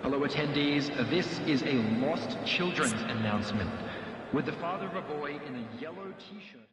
Hello attendees, this is a lost children's announcement with the father of a boy in a yellow t-shirt.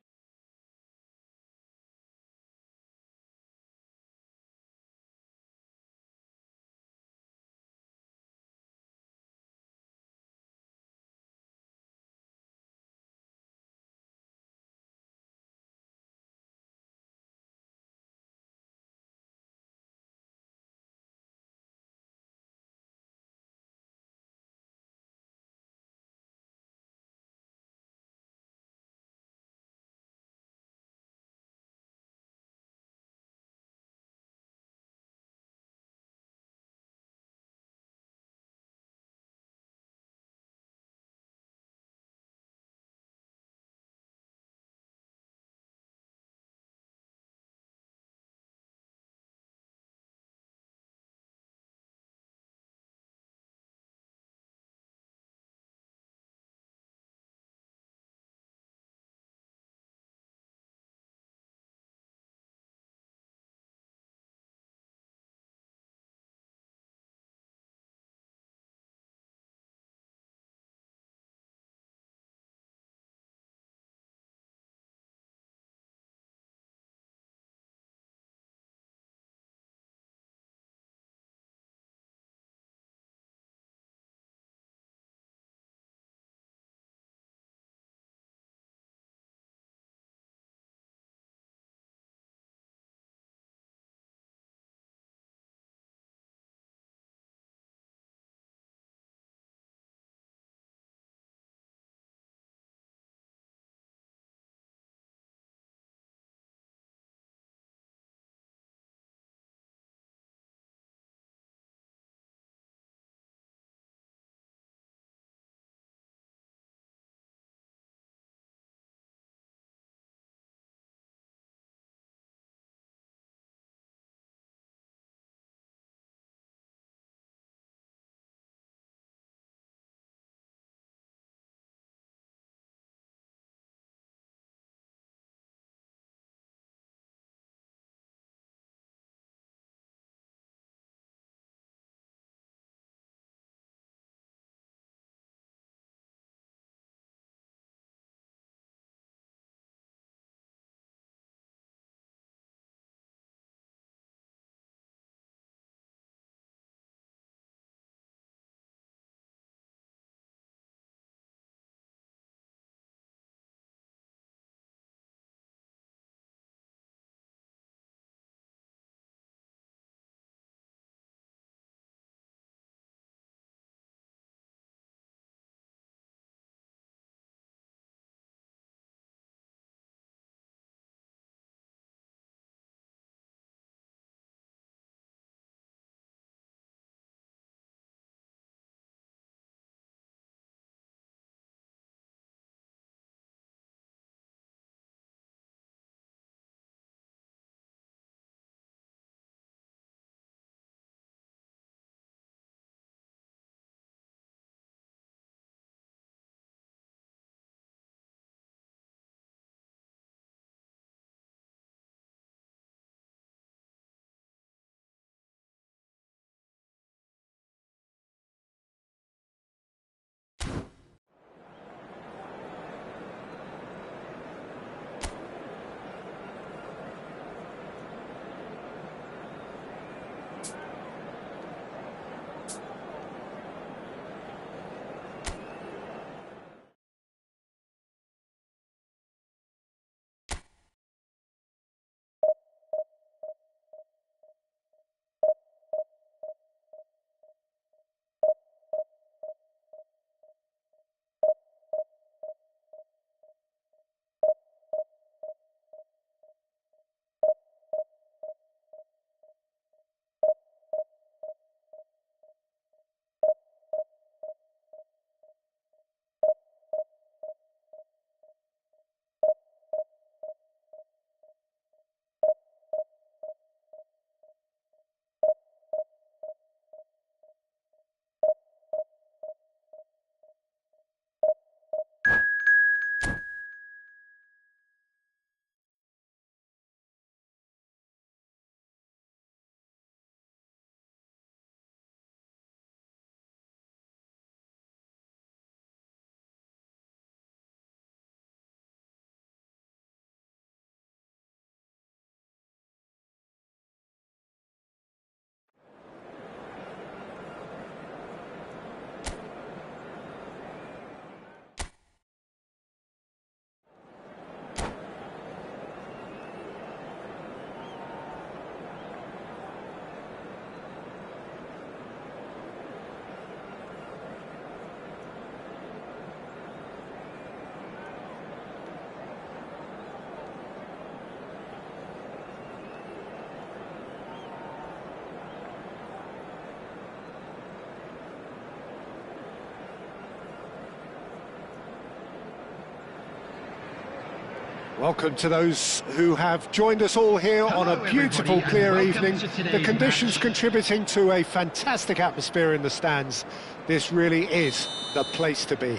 Welcome to those who have joined us all here on a beautiful, clear evening. The conditions contributing to a fantastic atmosphere in the stands. This really is the place to be.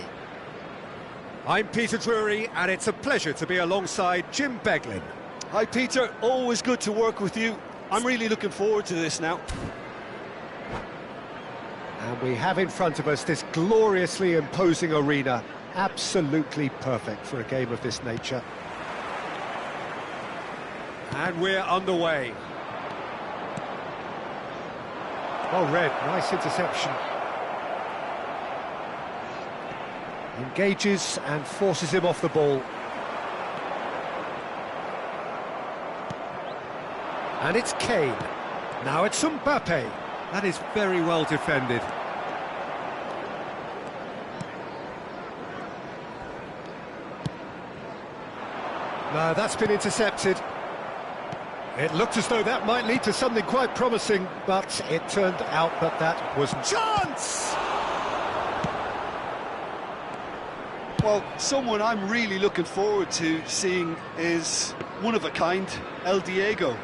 I'm Peter Drury, and it's a pleasure to be alongside Jim Beglin. Hi Peter, always good to work with you. I'm really looking forward to this now. And we have in front of us this gloriously imposing arena. Absolutely perfect for a game of this nature. And we're underway. Well read, nice interception. Engages and forces him off the ball. And it's Kane. Now it's Mbappe. That is very well defended. No, that's been intercepted. It looked as though that might lead to something quite promising, but it turned out that that wasn't. Chance! Well, someone I'm really looking forward to seeing is one of a kind, El Diego.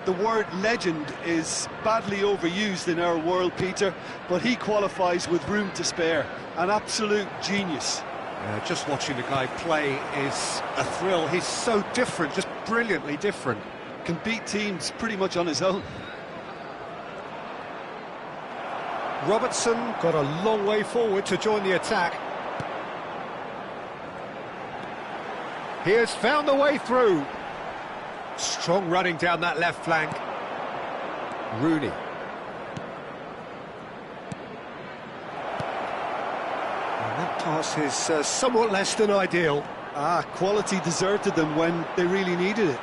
The word legend is badly overused in our world, Peter, but he qualifies with room to spare. An absolute genius. Just watching the guy play is a thrill. He's so different, just brilliantly different. Can beat teams pretty much on his own. Robertson got a long way forward to join the attack. He has found the way through. Strong running down that left flank. Rooney. And that pass is somewhat less than ideal. Quality deserted them when they really needed it.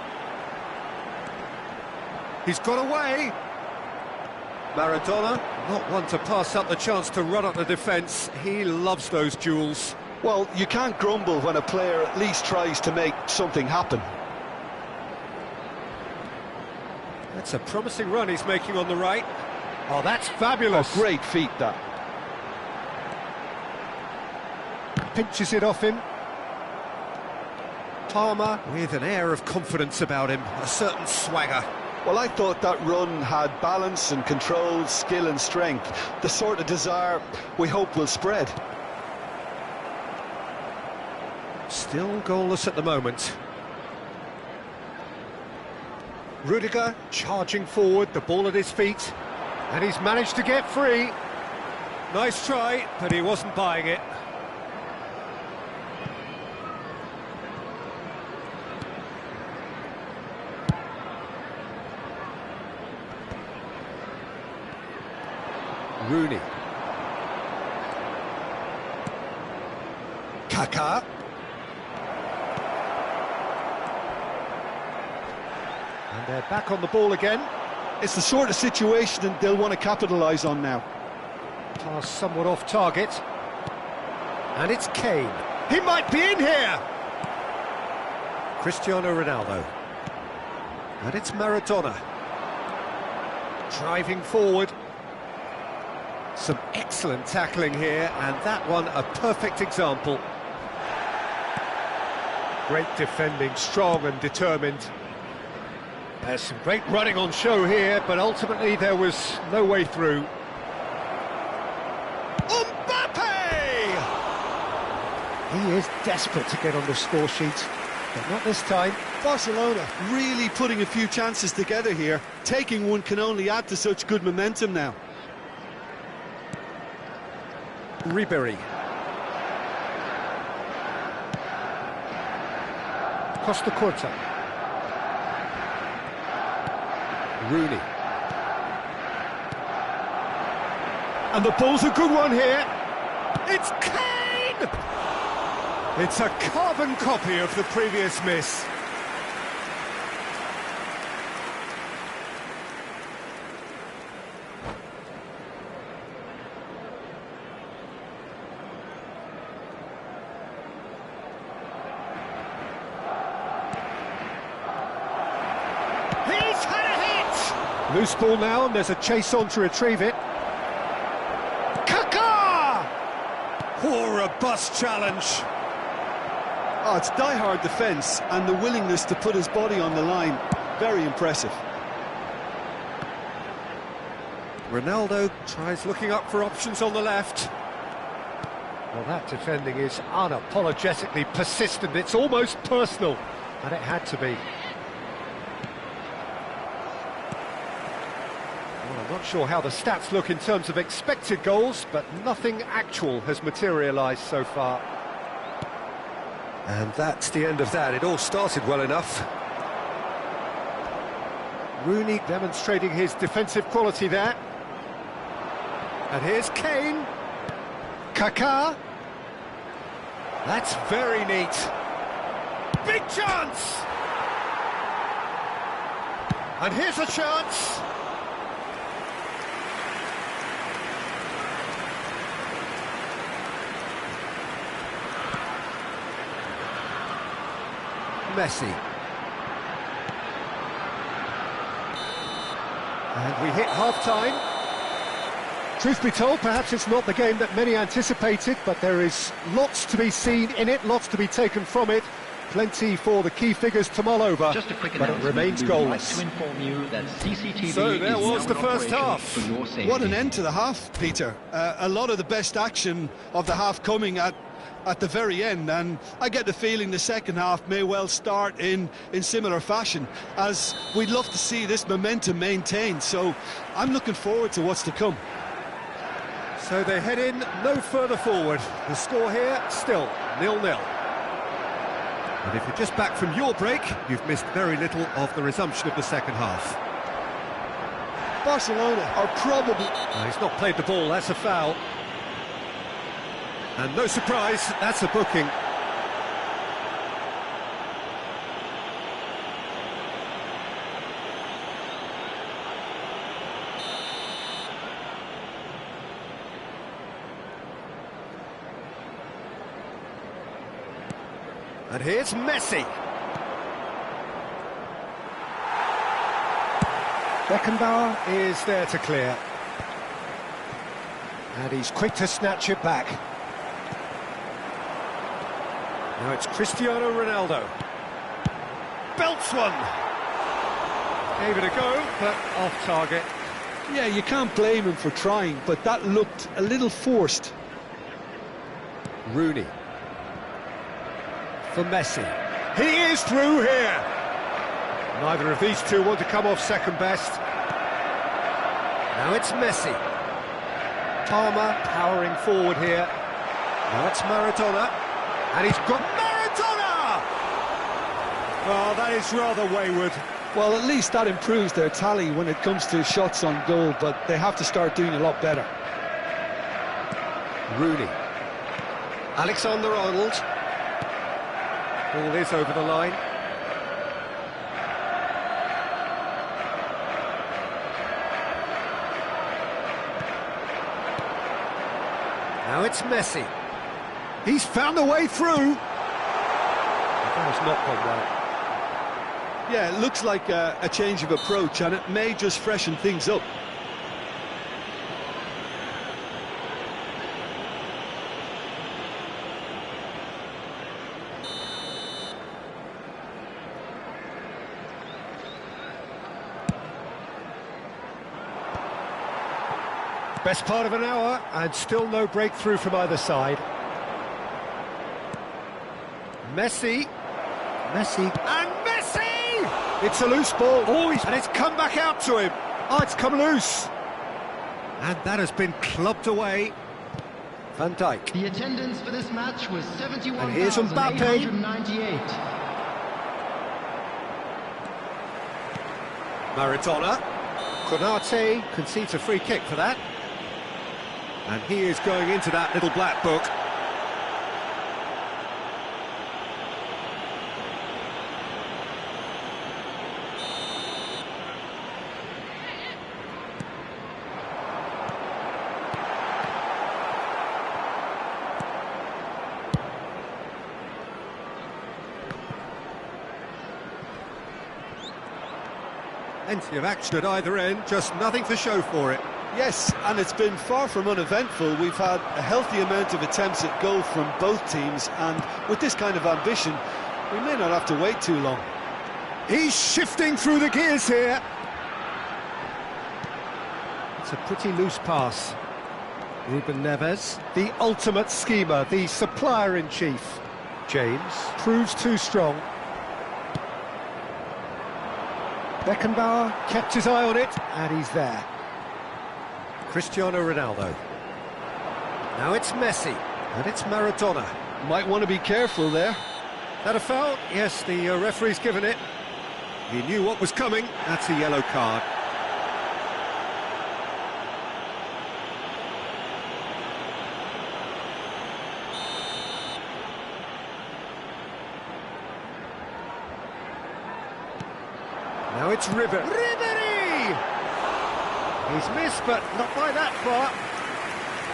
He's got away. Maradona, not one to pass up the chance to run up the defence. He loves those duels. Well, you can't grumble when a player at least tries to make something happen. That's a promising run he's making on the right. Oh, that's fabulous. Great feat, that. Pinches it off him. Palmer with an air of confidence about him, a certain swagger. Well, I thought that run had balance and control, skill and strength. The sort of desire we hope will spread. Still goalless at the moment. Rudiger charging forward, the ball at his feet, and he's managed to get free. Nice try, but he wasn't buying it. Rooney. Kaká. And they're back on the ball again. It's the sort of situation that they'll want to capitalise on now. Pass somewhat off target. And it's Kane. He might be in here! Cristiano Ronaldo. And it's Maradona. Driving forward. Some excellent tackling here, and that one a perfect example. Great defending, strong and determined. There's some great running on show here, but ultimately there was no way through. Mbappe! He is desperate to get on the score sheet, but not this time. Barcelona really putting a few chances together here. Taking one can only add to such good momentum now. Ribery. Costa Curta. Rooney. And the ball's a good one here. It's Kane! It's a carbon copy of the previous miss. Loose ball now, and there's a chase on to retrieve it. Kaká! Oh, robust challenge. Oh, it's die-hard defence and the willingness to put his body on the line. Very impressive. Ronaldo tries looking up for options on the left. Well, that defending is unapologetically persistent. It's almost personal, and it had to be. Well, I'm not sure how the stats look in terms of expected goals, but nothing actual has materialised so far. And that's the end of that. It all started well enough. Rooney demonstrating his defensive quality there. And here's Kane. Kaká. That's very neat. Big chance! And here's a chance. Messi. And we hit half-time. Truth be told, perhaps it's not the game that many anticipated, but there is lots to be seen in it, lots to be taken from it. Plenty for the key figures to mull over, Just a quick but it remains goalless. Like to inform you that CCTV So there is was now the in first operation half. for your safety. What an end to the half, Peter. A lot of the best action of the half coming at the very end, and I get the feeling the second half may well start in similar fashion, as we'd love to see this momentum maintained, so I'm looking forward to what's to come. So they head in no further forward. The score here, still 0-0. And if you're just back from your break, you've missed very little of the resumption of the second half. Barcelona are probably... He's not played the ball, that's a foul. And no surprise, that's a booking. And here's Messi. Beckenbauer is there to clear. And he's quick to snatch it back. Now it's Cristiano Ronaldo. Belts one. Gave it a go, but off target. Yeah, you can't blame him for trying, but that looked a little forced. Rooney. For Messi. He is through here. Neither of these two want to come off second best. Now it's Messi. Palmer powering forward here. Now it's Maradona. And he's got Maradona! Oh, that is rather wayward. Well, at least that improves their tally when it comes to shots on goal, but they have to start doing a lot better. Rooney. Alexander-Arnold. Ball is over the line. Now it's Messi. He's found a way through. That has not gone well. Yeah, it looks like a change of approach, and it may just freshen things up. Best part of an hour, and still no breakthrough from either side. Messi. Messi. And Messi! It's a loose ball. Oh, and it's come back out to him. Oh, it's come loose. And that has been clubbed away. Van Dijk. The attendance for this match was 71,898. And here's Mbappe. Maradona. Konate concedes a free kick for that. And he is going into that little black book. Plenty of action at either end, just nothing to show for it. Yes, and it's been far from uneventful. We've had a healthy amount of attempts at goal from both teams, and with this kind of ambition, we may not have to wait too long. He's shifting through the gears here. It's a pretty loose pass. Ruben Neves, the ultimate schemer, the supplier-in-chief. James proves too strong. Beckenbauer kept his eye on it, and he's there. Cristiano Ronaldo. Now it's Messi, and it's Maradona. Might want to be careful there. That a foul? Yes, the referee's given it. He knew what was coming. That's a yellow card. Now it's Ribery! He's missed, but not by that far.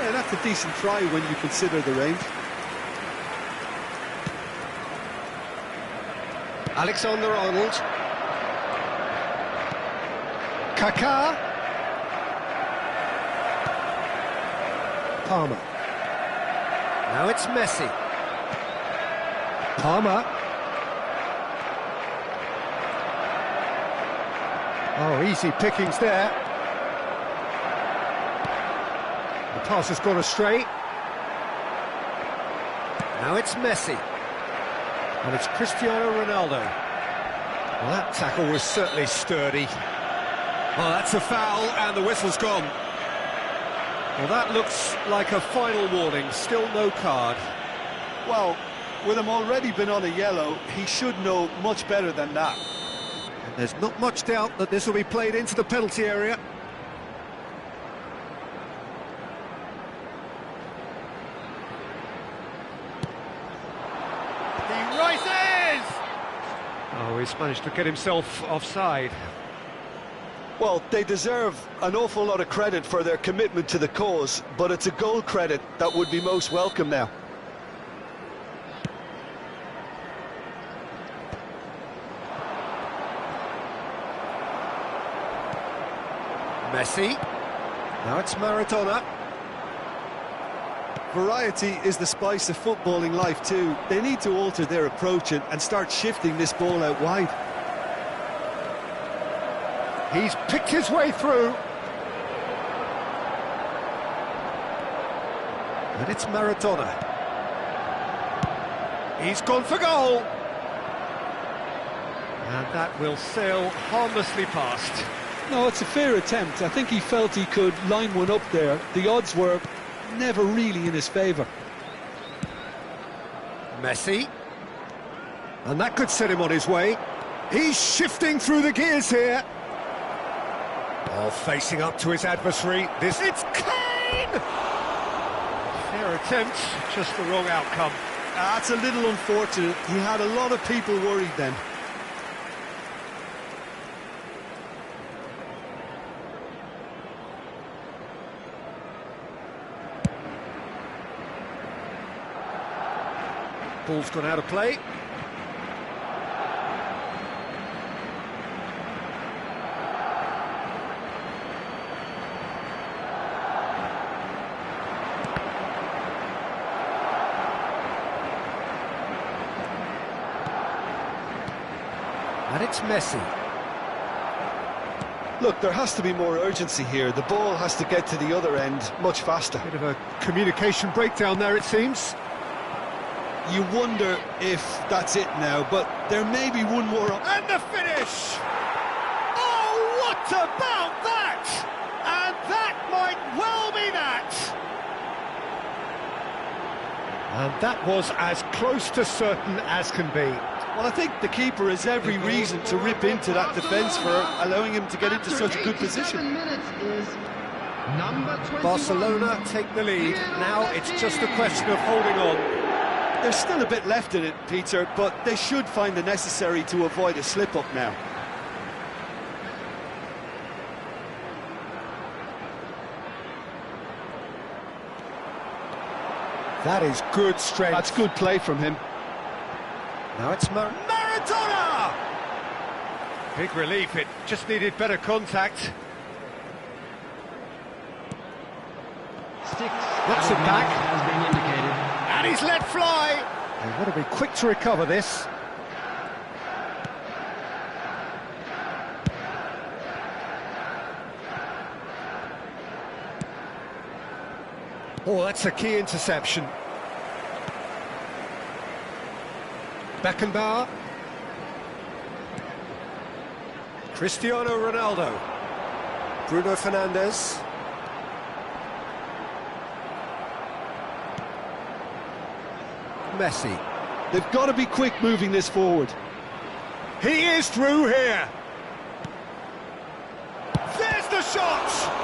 Yeah, that's a decent try when you consider the range. Alexander-Arnold. Kaká. Palmer. Now it's Messi. Palmer. Oh, easy pickings there. The pass has gone astray. Now it's Messi. And it's Cristiano Ronaldo. Well, that tackle was certainly sturdy. Oh, that's a foul, and the whistle's gone. Well, that looks like a final warning. Still no card. Well, with him already been on a yellow, he should know much better than that. And there's not much doubt that this will be played into the penalty area. He rises! Oh, he's managed to get himself offside. Well, they deserve an awful lot of credit for their commitment to the cause, but it's a goal credit that would be most welcome now. Messi. Now it's Maradona. Variety is the spice of footballing life too. They need to alter their approach and start shifting this ball out wide. He's picked his way through. And it's Maradona. He's gone for goal. And that will sail harmlessly past. No, it's a fair attempt. I think he felt he could line one up there. The odds were never really in his favour. Messi. And that could set him on his way. He's shifting through the gears here. Oh, facing up to his adversary. It's Kane! Fair attempt, just the wrong outcome. That's a little unfortunate. He had a lot of people worried then. Ball's gone out of play. And it's Messi. Look, there has to be more urgency here. The ball has to get to the other end much faster. Bit of a communication breakdown there, it seems. You wonder if that's it now, but there may be one more up. And the finish! Oh, what about that? And that might well be that! And that was as close to certain as can be. Well, I think the keeper has every reason to rip into that defence for allowing him to get into such a good position. Barcelona take the lead. Now it's just a question of holding on. There's still a bit left in it, Peter, but they should find the necessary to avoid a slip-up now. That is good strength. That's good play from him. Now it's Maradona! Big relief, it just needed better contact. Knocks it back. Has been indicated. And he's let fly. They've got to be quick to recover this. Oh, that's a key interception. Beckenbauer. Cristiano Ronaldo. Bruno Fernandes. Messi. They've got to be quick moving this forward. He is through here. There's the shot!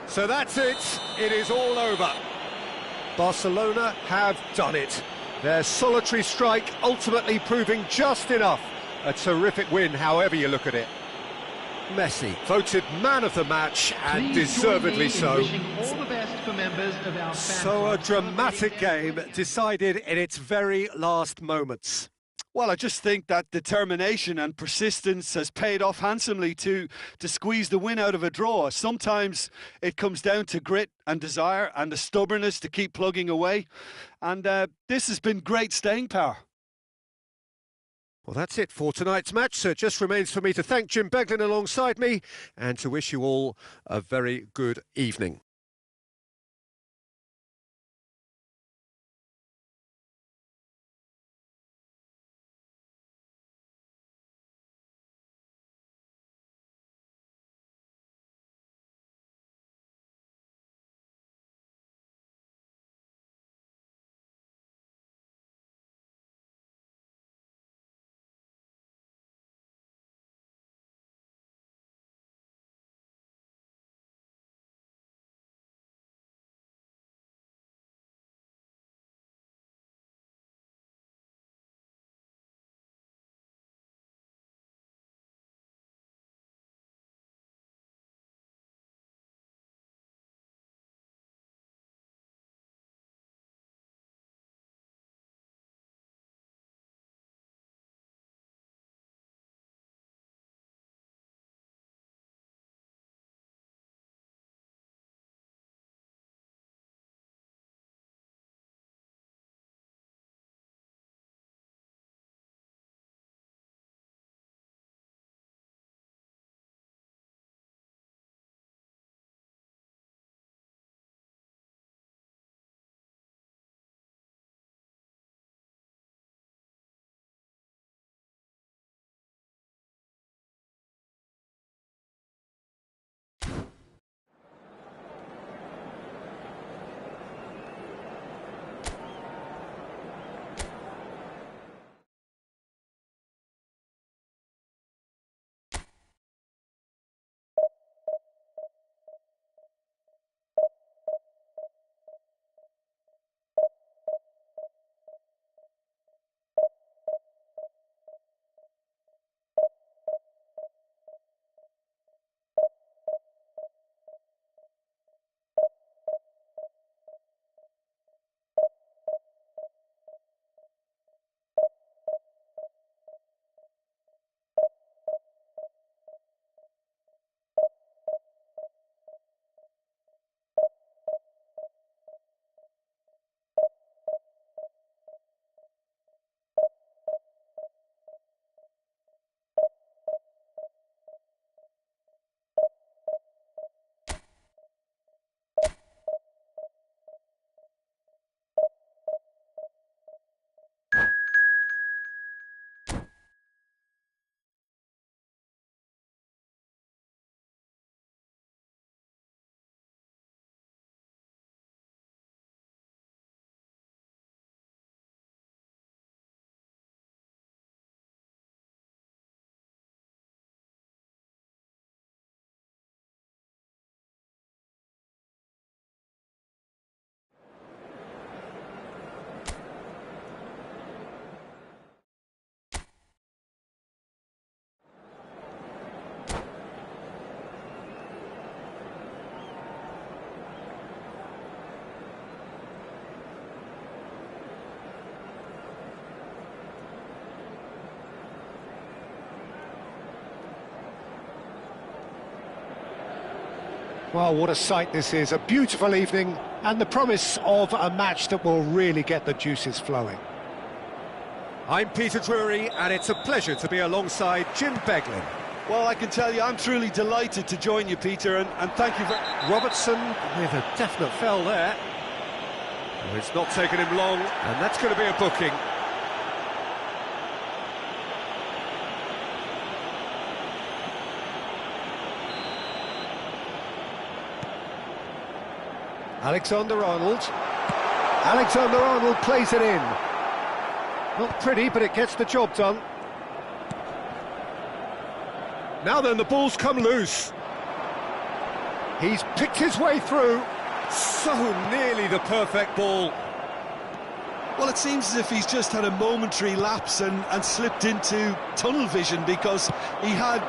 So that's it. It is all over. Barcelona have done it. Their solitary strike ultimately proving just enough. A terrific win, however you look at it. Messi voted man of the match, and Please deservedly join me in so. wishing all the best for members of our fan So a club. dramatic game decided in its very last moments. Well, I just think that determination and persistence has paid off handsomely to squeeze the win out of a draw. Sometimes it comes down to grit and desire and the stubbornness to keep plugging away. And this has been great staying power. Well, that's it for tonight's match. So it just remains for me to thank Jim Beglin alongside me and to wish you all a very good evening. Well, what a sight this is. A beautiful evening and the promise of a match that will really get the juices flowing. I'm Peter Drury, and it's a pleasure to be alongside Jim Beglin. Well, I can tell you, I'm truly delighted to join you, Peter, and thank you for... Robertson with a definite foul there. Well, it's not taken him long, and that's going to be a booking. Alexander-Arnold. Alexander-Arnold plays it in. Not pretty, but it gets the job done. Now then, the ball's come loose. He's picked his way through. So nearly the perfect ball. Well, it seems as if he's just had a momentary lapse and slipped into tunnel vision, because he had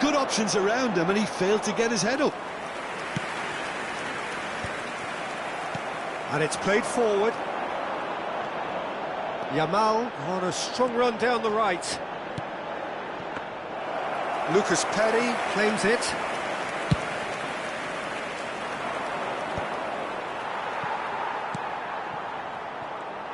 good options around him and he failed to get his head up. And it's played forward. Yamal on a strong run down the right. Lucas Perry claims it.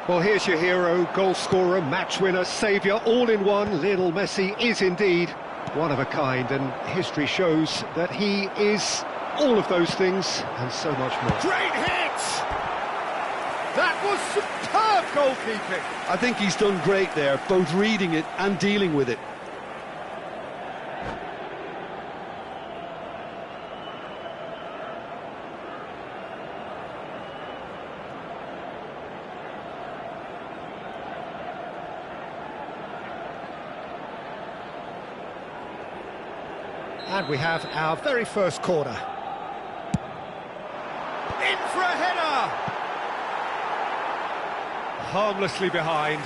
Well, here's your hero, goal scorer, match winner, saviour, all in one. Lionel Messi is indeed one of a kind, and history shows that he is all of those things and so much more. Great hit! That was superb goalkeeping. I think he's done great there, both reading it and dealing with it. And we have our very first corner. In for a header! Harmlessly behind.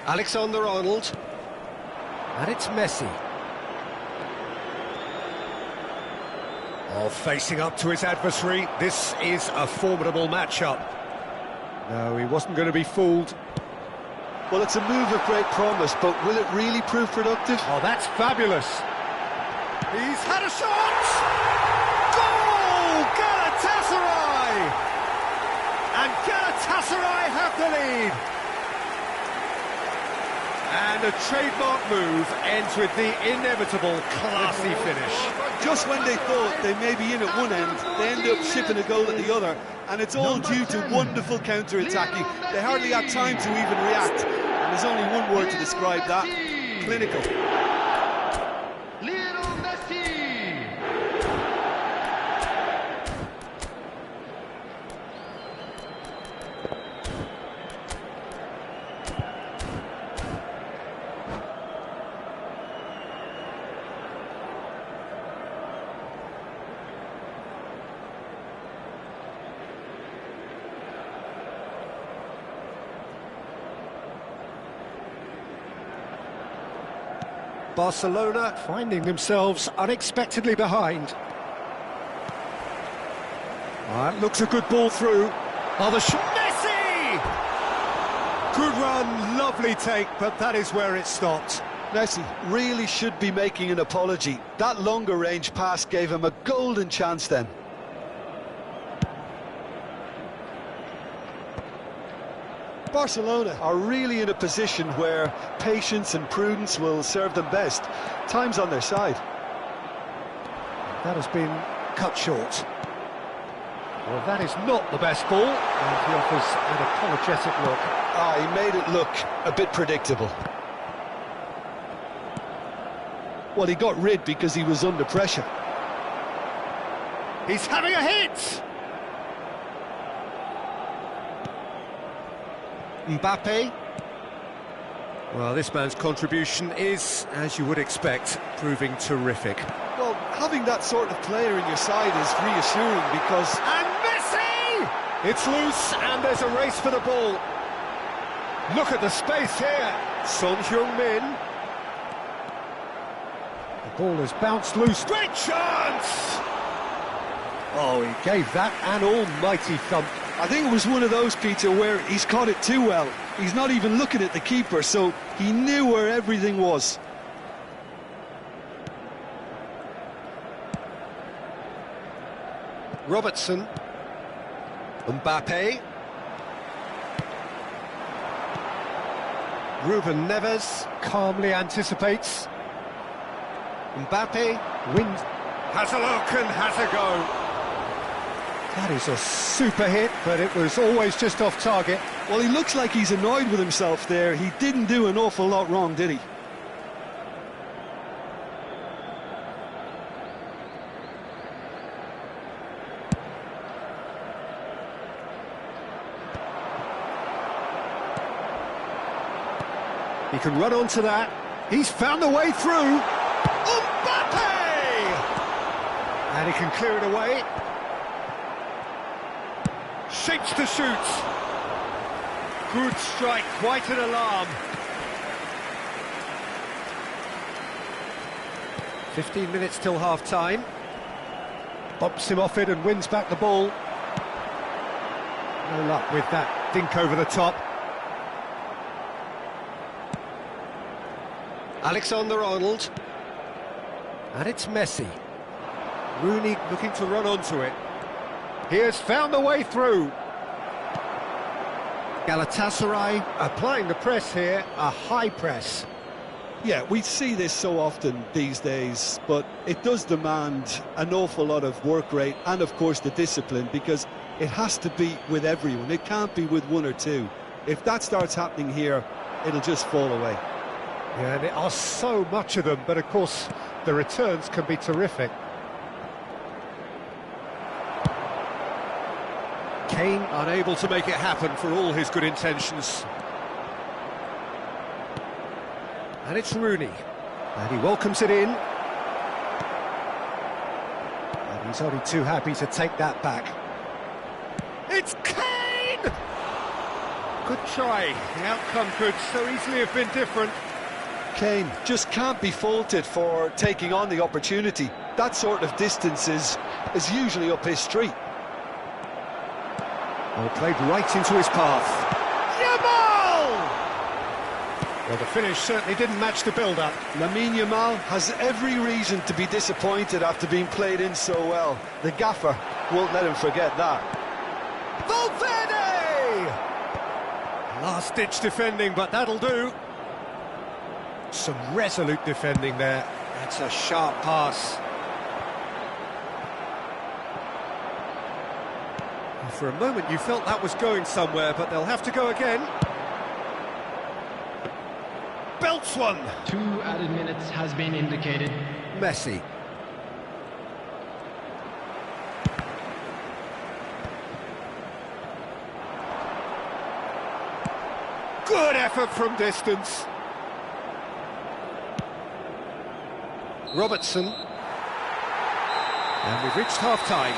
Alexander-Arnold. And it's Messi. Oh, facing up to his adversary, this is a formidable matchup. No, he wasn't going to be fooled. Well, it's a move of great promise, but will it really prove productive? Oh, that's fabulous. He's had a shot! Goal! Galatasaray! And Galatasaray have the lead. And a trademark move ends with the inevitable classy finish. Just when they thought they may be in at one end, they end up shipping a goal at the other, and it's all due to wonderful counter-attacking. They hardly had time to even react, and there's only one word to describe that: clinical. Barcelona finding themselves unexpectedly behind. That looks a good ball through. Oh, the shot! Messi! Good run, lovely take, but that is where it stopped. Messi really should be making an apology. That longer range pass gave him a golden chance then. Barcelona are really in a position where patience and prudence will serve them best. Time's on their side. That has been cut short. Well, that is not the best ball, and he offers an apologetic look. He made it look a bit predictable. Well, he got rid because he was under pressure. He's having a hit! Mbappe. Well, this man's contribution is, as you would expect, proving terrific. Well, having that sort of player in your side is reassuring because... And Messi! It's loose, and there's a race for the ball. Look at the space here. Son Heung-min. The ball has bounced loose. Great chance! Oh, he gave that an almighty thump. I think it was one of those, Peter, where he's caught it too well. He's not even looking at the keeper, so he knew where everything was. Robertson. Mbappe. Ruben Neves calmly anticipates. Mbappe wins. Has a look and has a go. That is a super hit, but it was always just off target. Well, he looks like he's annoyed with himself there. He didn't do an awful lot wrong, did he? He can run onto that. He's found the way through. Mbappe! And he can clear it away. Shapes to shoot. Good strike, quite an alarm. 15 minutes till half-time. Bumps him off it and wins back the ball. No luck with that dink over the top. Alexander-Arnold. And it's Messi. Rooney looking to run onto it. He has found the way through. Galatasaray applying the press here, a high press. Yeah, we see this so often these days, but it does demand an awful lot of work rate and, of course, the discipline, because it has to be with everyone. It can't be with one or two. If that starts happening here, it'll just fall away. Yeah, and there are so much of them, but of course the returns can be terrific. Kane unable to make it happen for all his good intentions. And it's Rooney. And he welcomes it in. And he's only too happy to take that back. It's Kane! Good try. The outcome could so easily have been different. Kane just can't be faulted for taking on the opportunity. That sort of distance is usually up his street. Well, played right into his path. Yamal! Well, the finish certainly didn't match the build-up. Lamine Yamal has every reason to be disappointed after being played in so well. The gaffer won't let him forget that. Valverde! Last-ditch defending, but that'll do. Some resolute defending there. That's a sharp pass. For a moment you felt that was going somewhere, but they'll have to go again. Belts one. 2 added minutes has been indicated. Messi. Good effort from distance. Robertson. And we've reached half-time.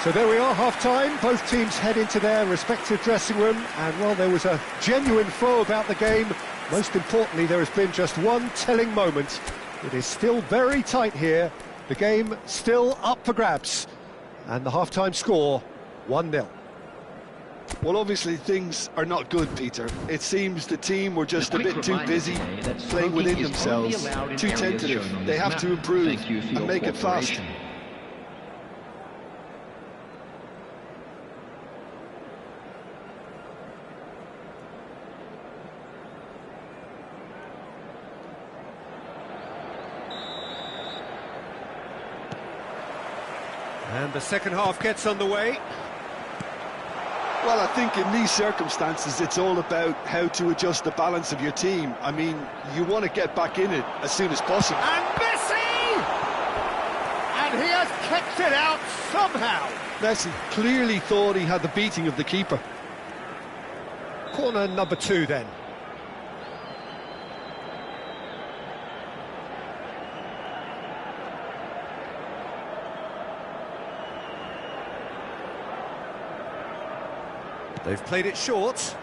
So there we are, half-time. Both teams head into their respective dressing room, and while there was a genuine flow about the game, most importantly, there has been just one telling moment. It is still very tight here. The game still up for grabs. And the half-time score, 1-0. Well, obviously things are not good, Peter. It seems the team were just a bit too busy playing within themselves, too tentative. They have to improve and make it fast. And the second half gets underway. Well, I think in these circumstances, it's all about how to adjust the balance of your team. I mean, you want to get back in it as soon as possible. And Messi! And he has kept it out somehow. Messi clearly thought he had the beating of the keeper. Corner number 2 then. They've played it short.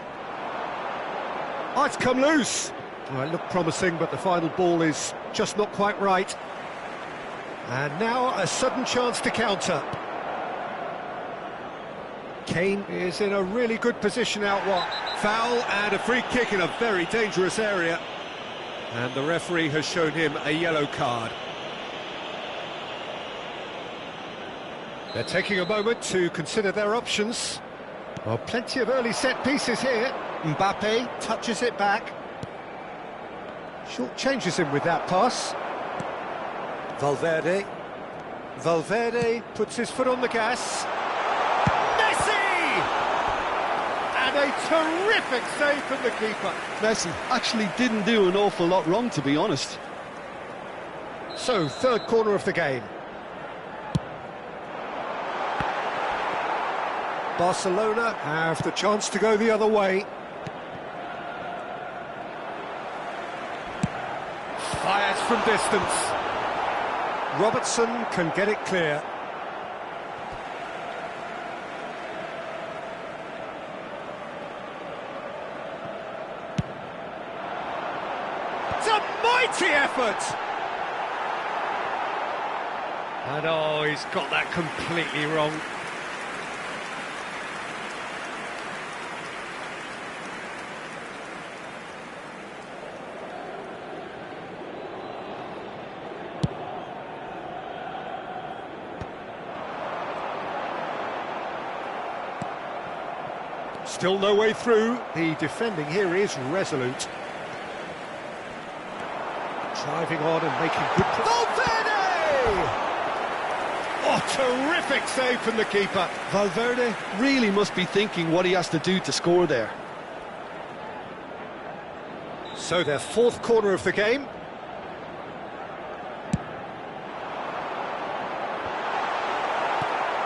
Oh, it's come loose. Well, it looked promising, but the final ball is just not quite right. And now a sudden chance to counter. Kane is in a really good position out wide. Foul and a free kick in a very dangerous area. And the referee has shown him a yellow card. They're taking a moment to consider their options. Well, plenty of early set pieces here. Mbappe touches it back. Short changes him with that pass. Valverde. Valverde puts his foot on the gas. Messi! And a terrific save from the keeper. Messi actually didn't do an awful lot wrong, to be honest. So, third corner of the game. Barcelona have the chance to go the other way. Fires from distance. Robertson can get it clear. It's a mighty effort! And oh, he's got that completely wrong. Still no way through. The defending here is resolute. Driving on and making good... Valverde! Oh, terrific save from the keeper. Valverde really must be thinking what he has to do to score there. So their fourth corner of the game.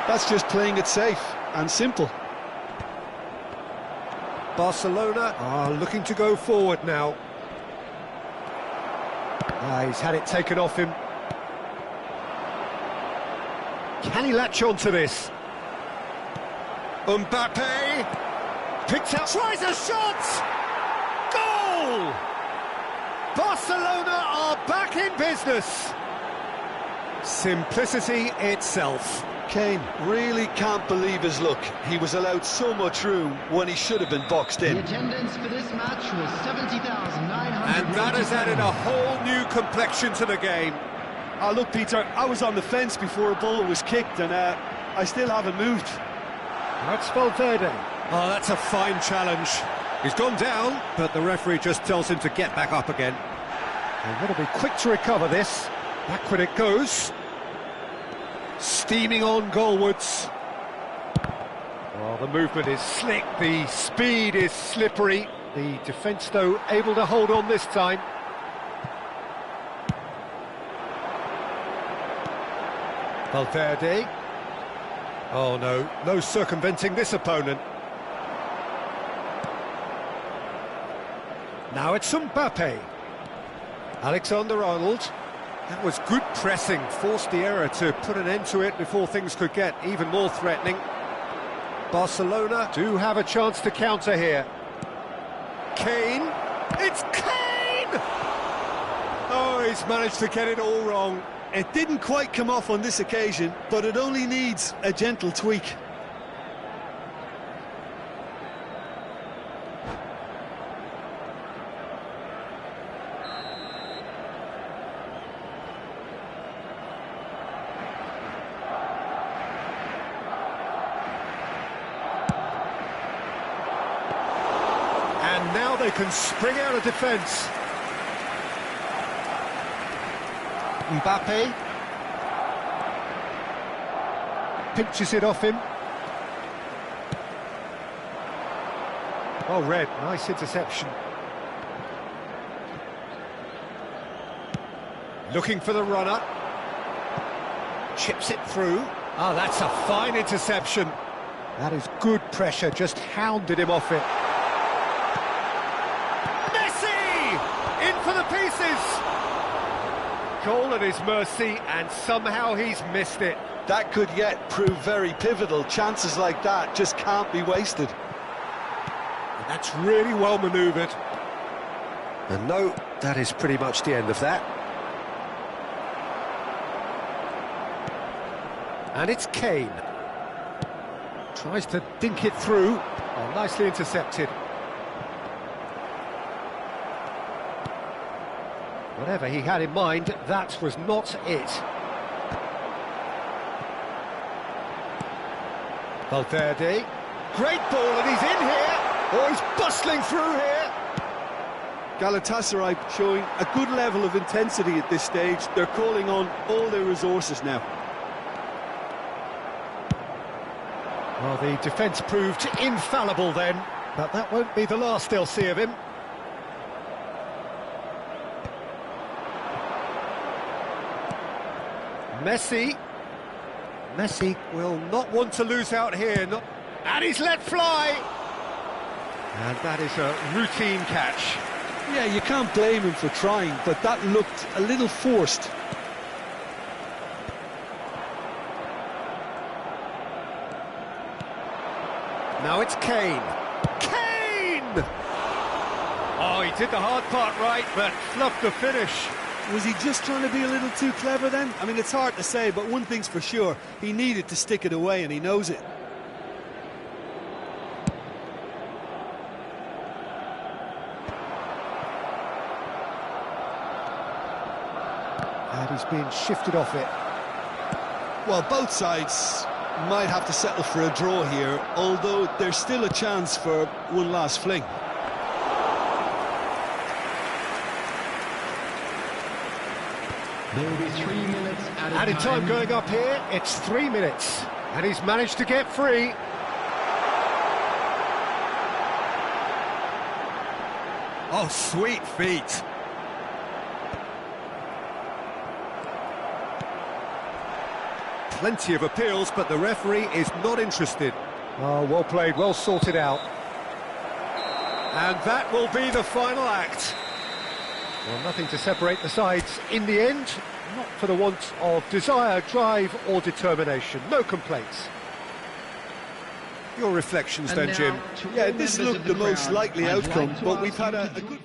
That's just playing it safe and simple. Barcelona are looking to go forward now. He's had it taken off him. Can he latch on to this? Mbappe picks out, tries a shot! Goal! Barcelona are back in business. Simplicity itself. Kane really can't believe his luck. He was allowed so much room when he should have been boxed in. The attendance for this match was 70,900. And that has added a whole new complexion to the game. Look, Peter, I was on the fence before a ball was kicked, and I still haven't moved. That's Valverde. Oh, that's a fine challenge. He's gone down, but the referee just tells him to get back up again. They've got to be quick to recover this. Backward it goes. Steaming on goalwards. Well, the movement is slick, the speed is slippery. The defence, though, able to hold on this time. Valverde. Oh, no circumventing this opponent. Now it's Mbappe. Alexander-Arnold. That was good pressing, forced the error to put an end to it before things could get even more threatening. Barcelona do have a chance to counter here. Kane, it's Kane! Oh, he's managed to get it all wrong. It didn't quite come off on this occasion, but it only needs a gentle tweak. And now they can spring out of defence. Mbappe pinches it off him. Well read, nice interception. Looking for the runner. Chips it through. Oh, that's a fine interception. That is good pressure, just hounded him off it. Messi! In for the pieces! Goal at his mercy, and somehow he's missed it. That could yet prove very pivotal. Chances like that just can't be wasted. And that's really well manoeuvred. And no, that is pretty much the end of that. And it's Kane. Tries to dink it through. Oh, nicely intercepted. Whatever he had in mind, that was not it. Valverde. Great ball, and he's in here. Oh, he's bustling through here. Galatasaray showing a good level of intensity at this stage. They're calling on all their resources now. Well, the defence proved infallible then, but that won't be the last they'll see of him. Messi. Messi will not want to lose out here. And he's let fly. And that is a routine catch. Yeah, you can't blame him for trying, but that looked a little forced. Now it's Kane. Kane! Oh, he did the hard part right, but fluffed the finish. Was he just trying to be a little too clever then? I mean, it's hard to say, but one thing's for sure, he needed to stick it away, and he knows it. And he's being shifted off it. Well, both sides might have to settle for a draw here, although there's still a chance for one last fling. There will be 3 minutes Added time going up here, it's 3 minutes. And he's managed to get free. Oh, sweet feet. Plenty of appeals, but the referee is not interested. Oh, well played, well sorted out. And that will be the final act. Well, nothing to separate the sides in the end, not for the want of desire, drive or determination. No complaints. Your reflections then, Jim? Yeah, this looked the most likely outcome, but we've had a good...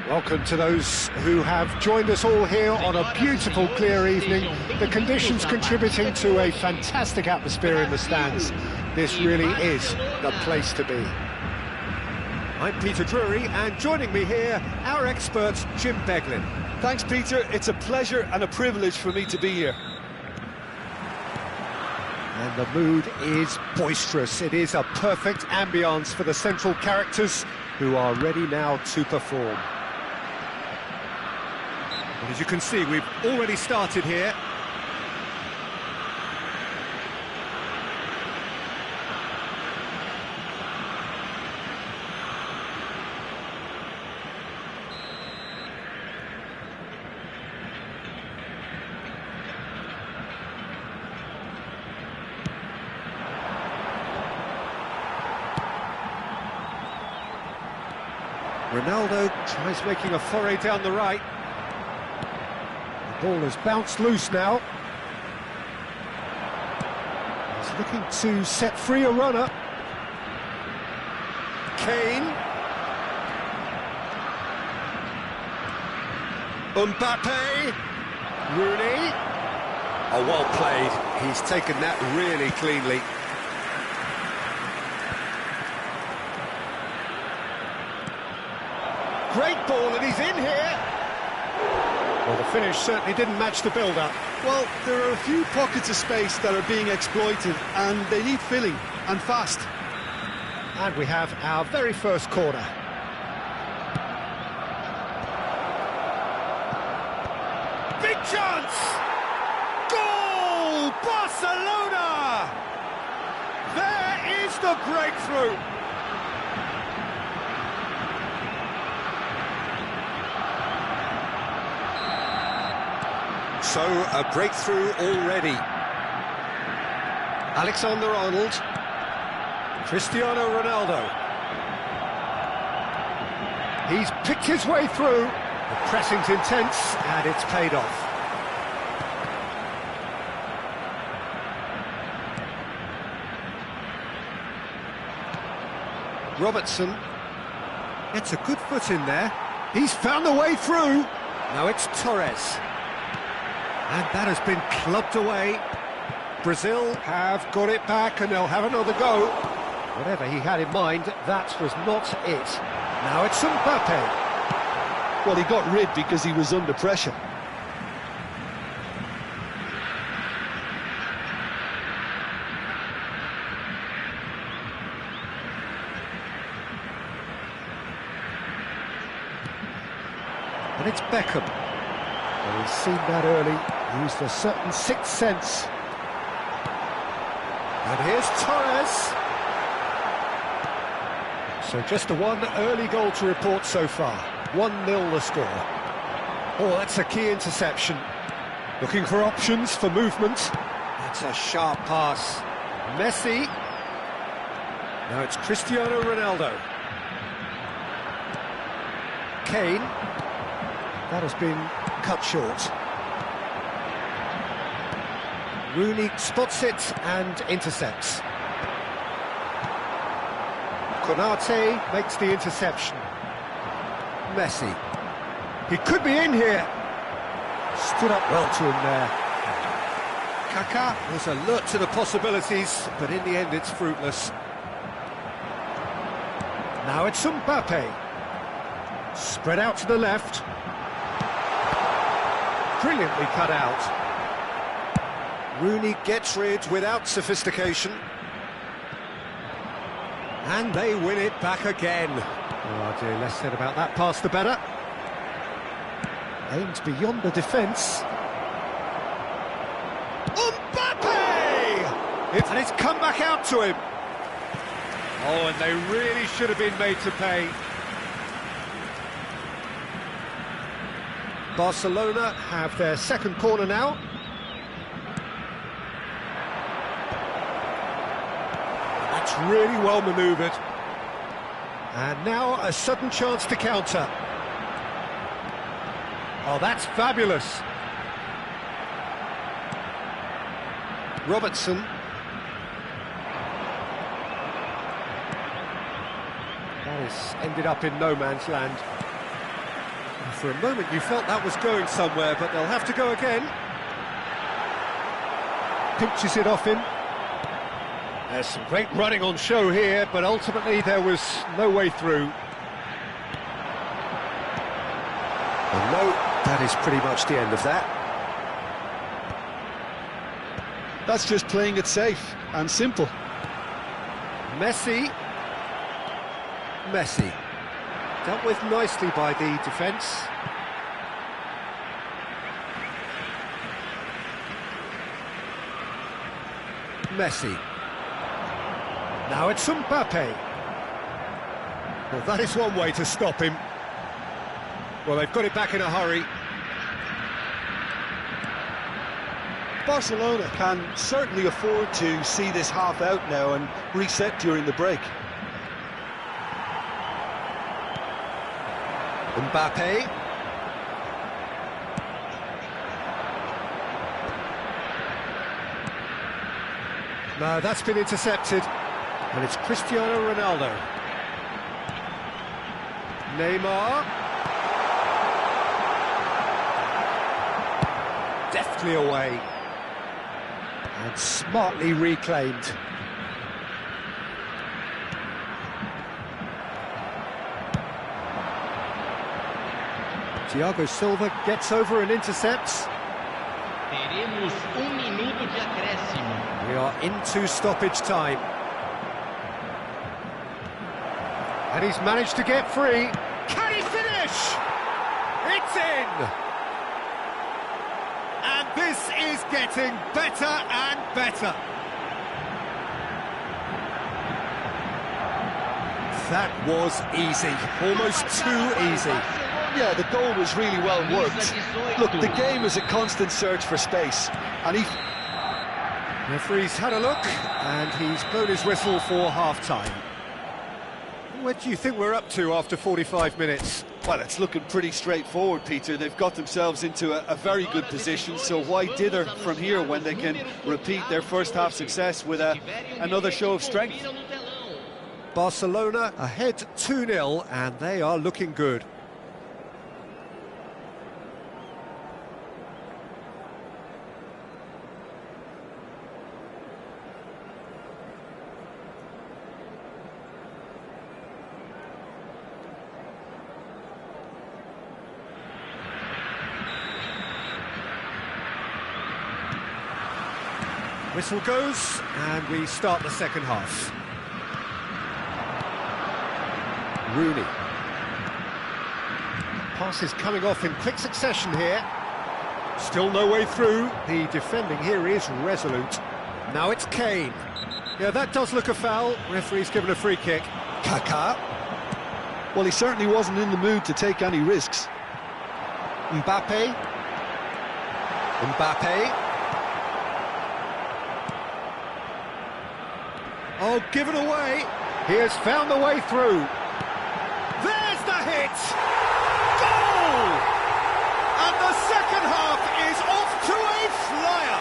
Welcome to those who have joined us all here on a beautiful, clear evening. The conditions contributing to a fantastic atmosphere in the stands. This really is the place to be. I'm Peter Drury, and joining me here, our expert, Jim Beglin. Thanks, Peter. It's a pleasure and a privilege for me to be here. And the mood is boisterous. It is a perfect ambience for the central characters who are ready now to perform. But as you can see, we've already started here. Ronaldo tries making a foray down the right. The ball has bounced loose now. He's looking to set free a runner. Kane. Mbappe. Rooney. Oh, well played. He's taken that really cleanly. Great ball, and he's in here. Well, the finish certainly didn't match the build-up. Well, there are a few pockets of space that are being exploited, and they need filling, and fast. And we have our very first corner. Big chance! Goal! Barcelona! There is the breakthrough! So, a breakthrough already. Alexander-Arnold. Cristiano Ronaldo. He's picked his way through. The pressing's intense, and it's paid off. Robertson gets a good foot in there. He's found a way through. Now it's Torres. And that has been clubbed away. Brazil have got it back, and they'll have another go. Whatever he had in mind, that was not it. Now it's Mbappe. Well, he got rid because he was under pressure. And it's Beckham. Well, he's seen that early, used a certain sixth sense. And here's Torres. So just the one early goal to report so far. 1-0 the score. Oh, that's a key interception. Looking for options for movement. That's a sharp pass. Messi. Now it's Cristiano Ronaldo. Kane. That has been cut short. Rooney spots it and intercepts. Konate makes the interception. Messi. He could be in here. Stood up well to him there. Kaká was alert to the possibilities, but in the end it's fruitless. Now it's Mbappe. Spread out to the left. Brilliantly cut out. Rooney gets rid without sophistication. And they win it back again. Oh dear, less said about that pass the better. Aimed beyond the defence. Mbappe! And it's come back out to him. Oh, and they really should have been made to pay. Barcelona have their second corner now. That's really well manoeuvred. And now a sudden chance to counter. Oh, that's fabulous. Robertson. That has ended up in no man's land. For a moment you felt that was going somewhere, but they'll have to go again. Pinches it off him. There's some great running on show here, but ultimately there was no way through. And no, that is pretty much the end of that. That's just playing it safe and simple. Messi. Dealt with nicely by the defence. Messi. Now it's Mbappe. Well, that is one way to stop him. Well, they've got it back in a hurry. Barcelona can certainly afford to see this half out now and reset during the break. Mbappe. No, that's been intercepted. And it's Cristiano Ronaldo. Neymar. Deftly away. And smartly reclaimed. Thiago Silva gets over and intercepts. Teremos minuto de acréscimo. We are into stoppage time. And he's managed to get free. Can he finish? It's in! And this is getting better and better. That was easy, almost too easy. Yeah, the goal was really well worked. Look, the game is a constant search for space, and Referee's had a look, and he's blown his whistle for half-time. What do you think we're up to after 45 minutes? Well, it's looking pretty straightforward, Peter. They've got themselves into a very good position, so why dither from here when they can repeat their first-half success with another show of strength? Barcelona ahead 2-0, and they are looking good. Whistle goes, and we start the second half. Rooney. Passes coming off in quick succession here. Still no way through. The defending here is resolute. Now it's Kane. Yeah, that does look a foul. Referee's given a free kick. Kaká. Well, he certainly wasn't in the mood to take any risks. Mbappe. Oh, given away. He has found the way through. There's the hit! Goal! And the second half is off to a flyer.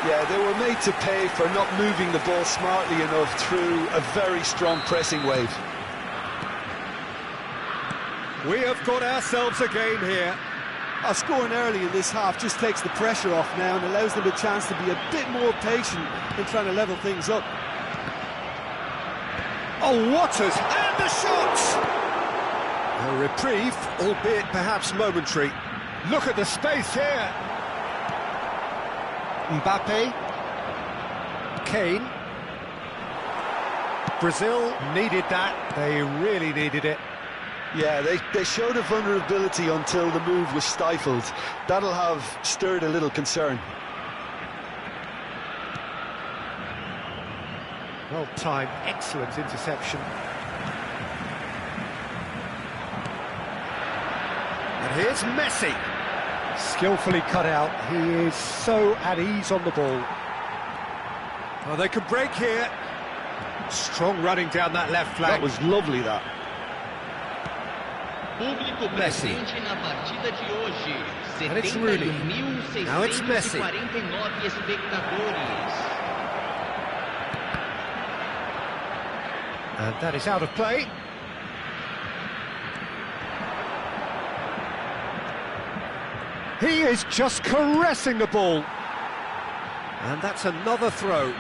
Yeah, they were made to pay for not moving the ball smartly enough through a very strong pressing wave. We have got ourselves a game here. Scoring early in this half just takes the pressure off now and allows them a chance to be a bit more patient in trying to level things up. Oh, Waters, and the shot! A reprieve, albeit perhaps momentary. Look at the space here. Mbappe. Kane. Brazil needed that. They really needed it. Yeah, they showed a vulnerability until the move was stifled. That'll have stirred a little concern. Well timed, excellent interception. And here's Messi. Skillfully cut out. He is so at ease on the ball. Oh, they can break here. Strong running down that left flank. That was lovely, that. Público presente na partida de hoje. And it's Rooney. Now it's Messi. 71.649 espectadores. And that is out of play. He is just caressing the ball. And that's another throw.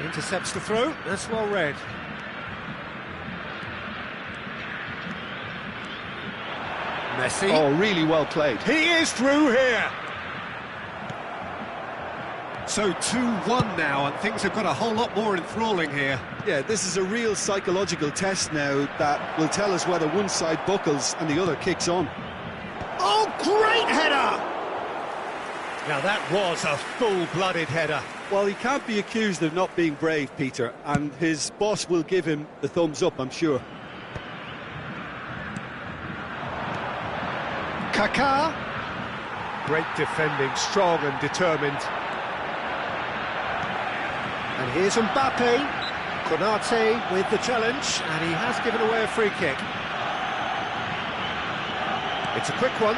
Intercepts the throw, that's well read. Messi. Oh, really well played. He is through here. So 2-1 now, and things have got a whole lot more enthralling here. Yeah, this is a real psychological test now that will tell us whether one side buckles and the other kicks on. Oh, great header! Now that was a full-blooded header. Well, he can't be accused of not being brave, Peter, and his boss will give him the thumbs up, I'm sure. Kaká. Great defending, strong and determined. And here's Mbappe. Konate with the challenge, and he has given away a free kick. It's a quick one.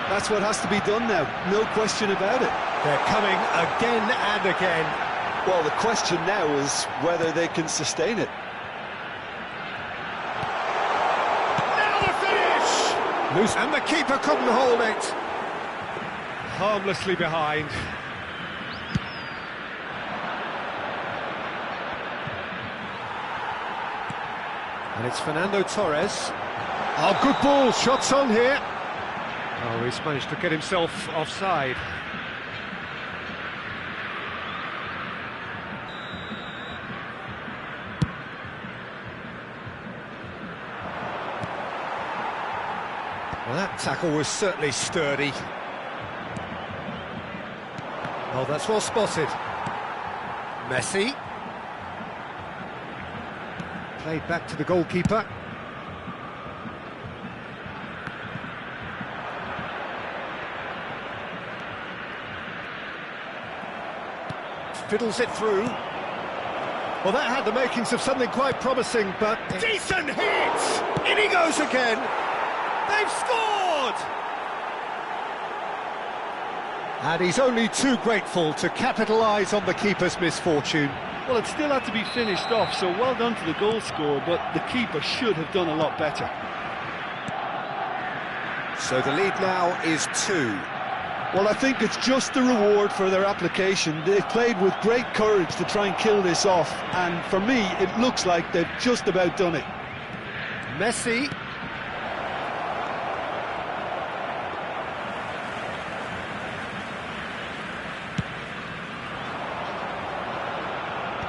That's what has to be done now, no question about it. They're coming again and again. Well, the question now is whether they can sustain it. Now the finish! Loose, and the keeper couldn't hold it. Harmlessly behind. And it's Fernando Torres. Oh, good ball, shots on here. Oh, he's managed to get himself offside. Well, that tackle was certainly sturdy. Oh, that's well spotted. Messi. Played back to the goalkeeper. Fiddles it through. Well, that had the makings of something quite promising, but... Decent hit! In he goes again! They've scored! And he's only too grateful to capitalise on the keeper's misfortune. Well, it still had to be finished off, so well done to the goal scorer, but the keeper should have done a lot better. So the lead now is 2. Well, I think it's just the reward for their application. They've played with great courage to try and kill this off, and for me, it looks like they've just about done it. Messi.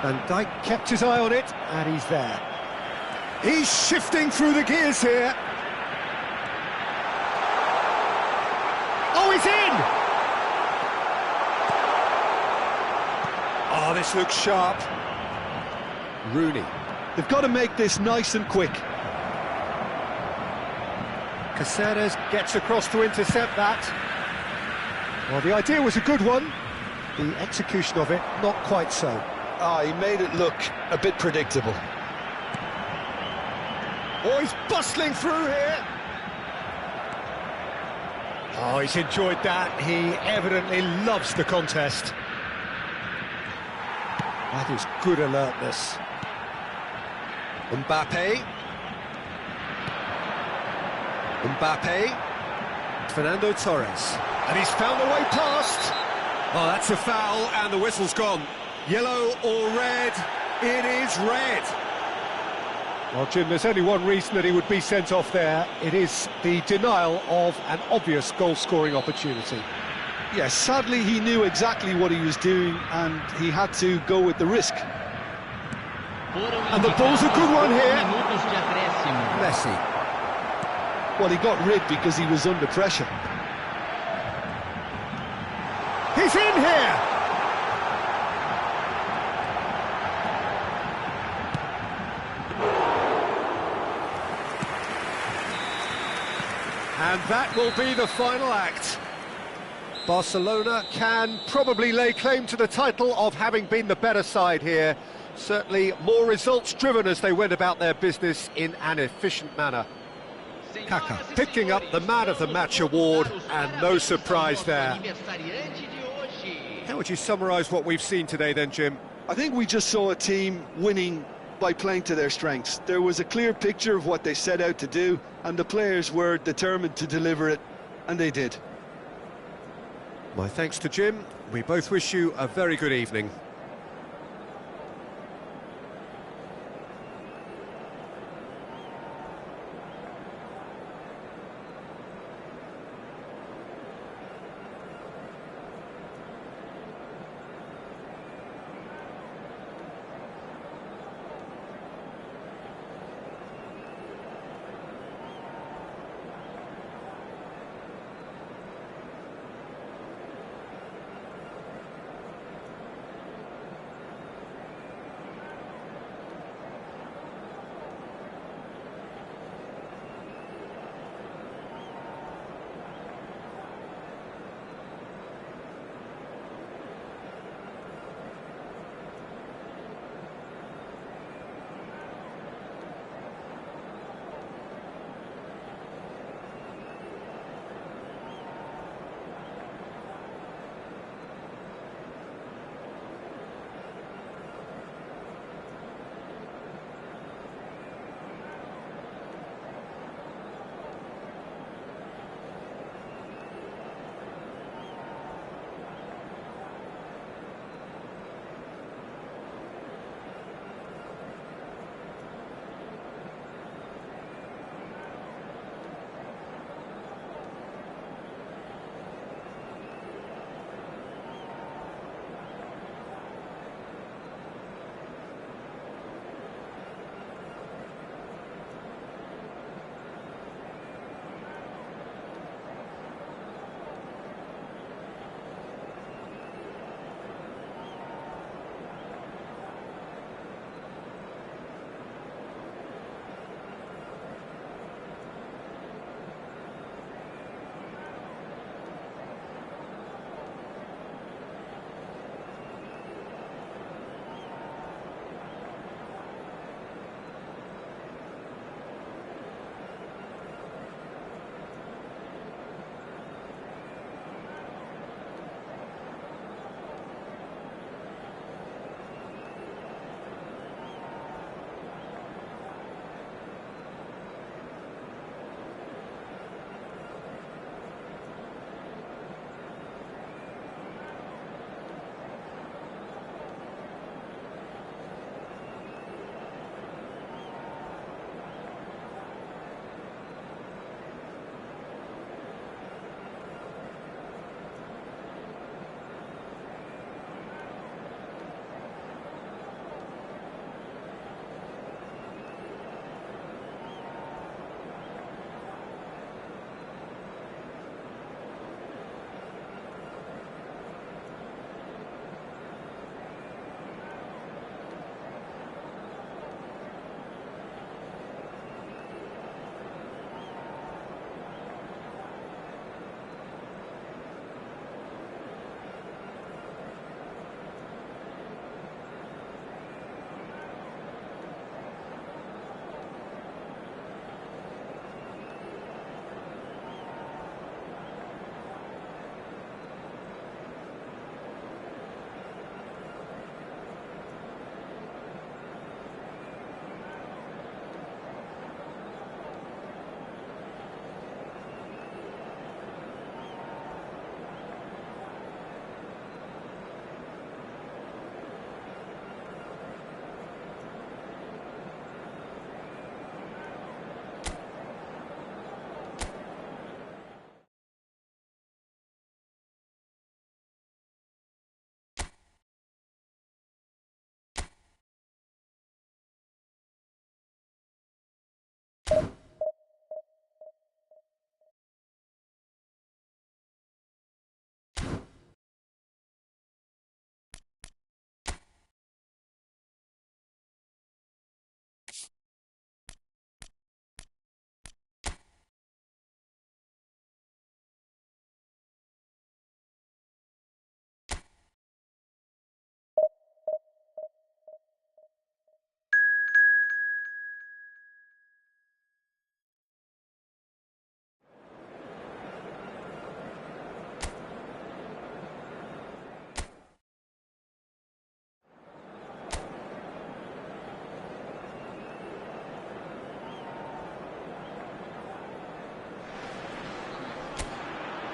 Van Dijk kept his eye on it, and he's there. He's shifting through the gears here. Oh, he's in! Oh, this looks sharp. Rooney. They've got to make this nice and quick. Caceres gets across to intercept that. Well, the idea was a good one. The execution of it, not quite so. Ah, he made it look a bit predictable. Oh, he's bustling through here. Oh, he's enjoyed that. He evidently loves the contest. That is good alertness. Mbappe. Fernando Torres. And he's found a way past. Oh, that's a foul, and the whistle's gone. Yellow or red? It is red. Well, Jim, there's only one reason that he would be sent off there. It is the denial of an obvious goal-scoring opportunity. Yes, sadly he knew exactly what he was doing and he had to go with the risk. And the ball's a good one here. Messi. Well, he got rid because he was under pressure. He's in here! And that will be the final act. Barcelona can probably lay claim to the title of having been the better side here. Certainly more results-driven as they went about their business in an efficient manner. Kaká picking up the Man of the Match award, and no surprise there. How would you summarise what we've seen today then, Jim? I think we just saw a team winning by playing to their strengths. There was a clear picture of what they set out to do, and the players were determined to deliver it, and they did. My thanks to Jim. We both wish you a very good evening.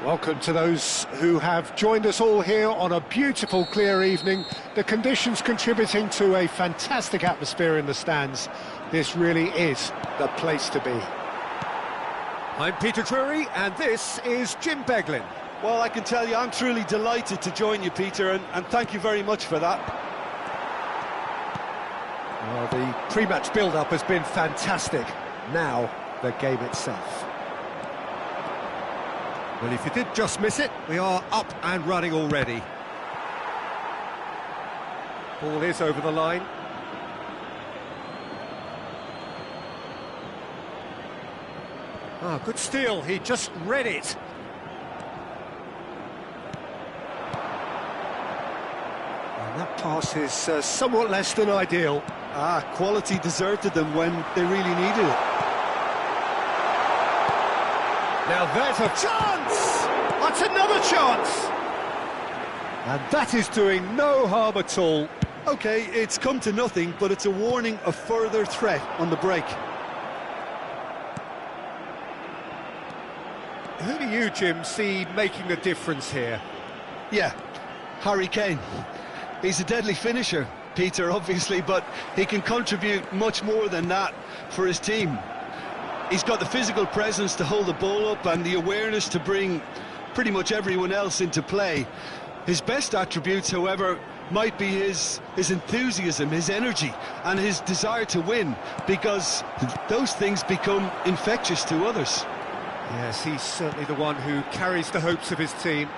Welcome to those who have joined us all here on a beautiful, clear evening. The conditions contributing to a fantastic atmosphere in the stands. This really is the place to be. I'm Peter Drury, and this is Jim Beglin. Well, I can tell you, I'm truly delighted to join you, Peter, and thank you very much for that. Well, the pre-match build-up has been fantastic. Now, the game itself. Well, if you did just miss it, we are up and running already. Ball is over the line. Ah, good steal, he just read it. And that pass is somewhat less than ideal. Quality deserted them when they really needed it. Now there's a chance! That's another chance! And that is doing no harm at all. OK, it's come to nothing, but it's a warning of further threat on the break. Who do you, Jim, see making a difference here? Yeah, Harry Kane. He's a deadly finisher, Peter, obviously, but he can contribute much more than that for his team. He's got the physical presence to hold the ball up and the awareness to bring pretty much everyone else into play. His best attributes, however, might be his enthusiasm, his energy, and his desire to win, because those things become infectious to others. Yes, he's certainly the one who carries the hopes of his team.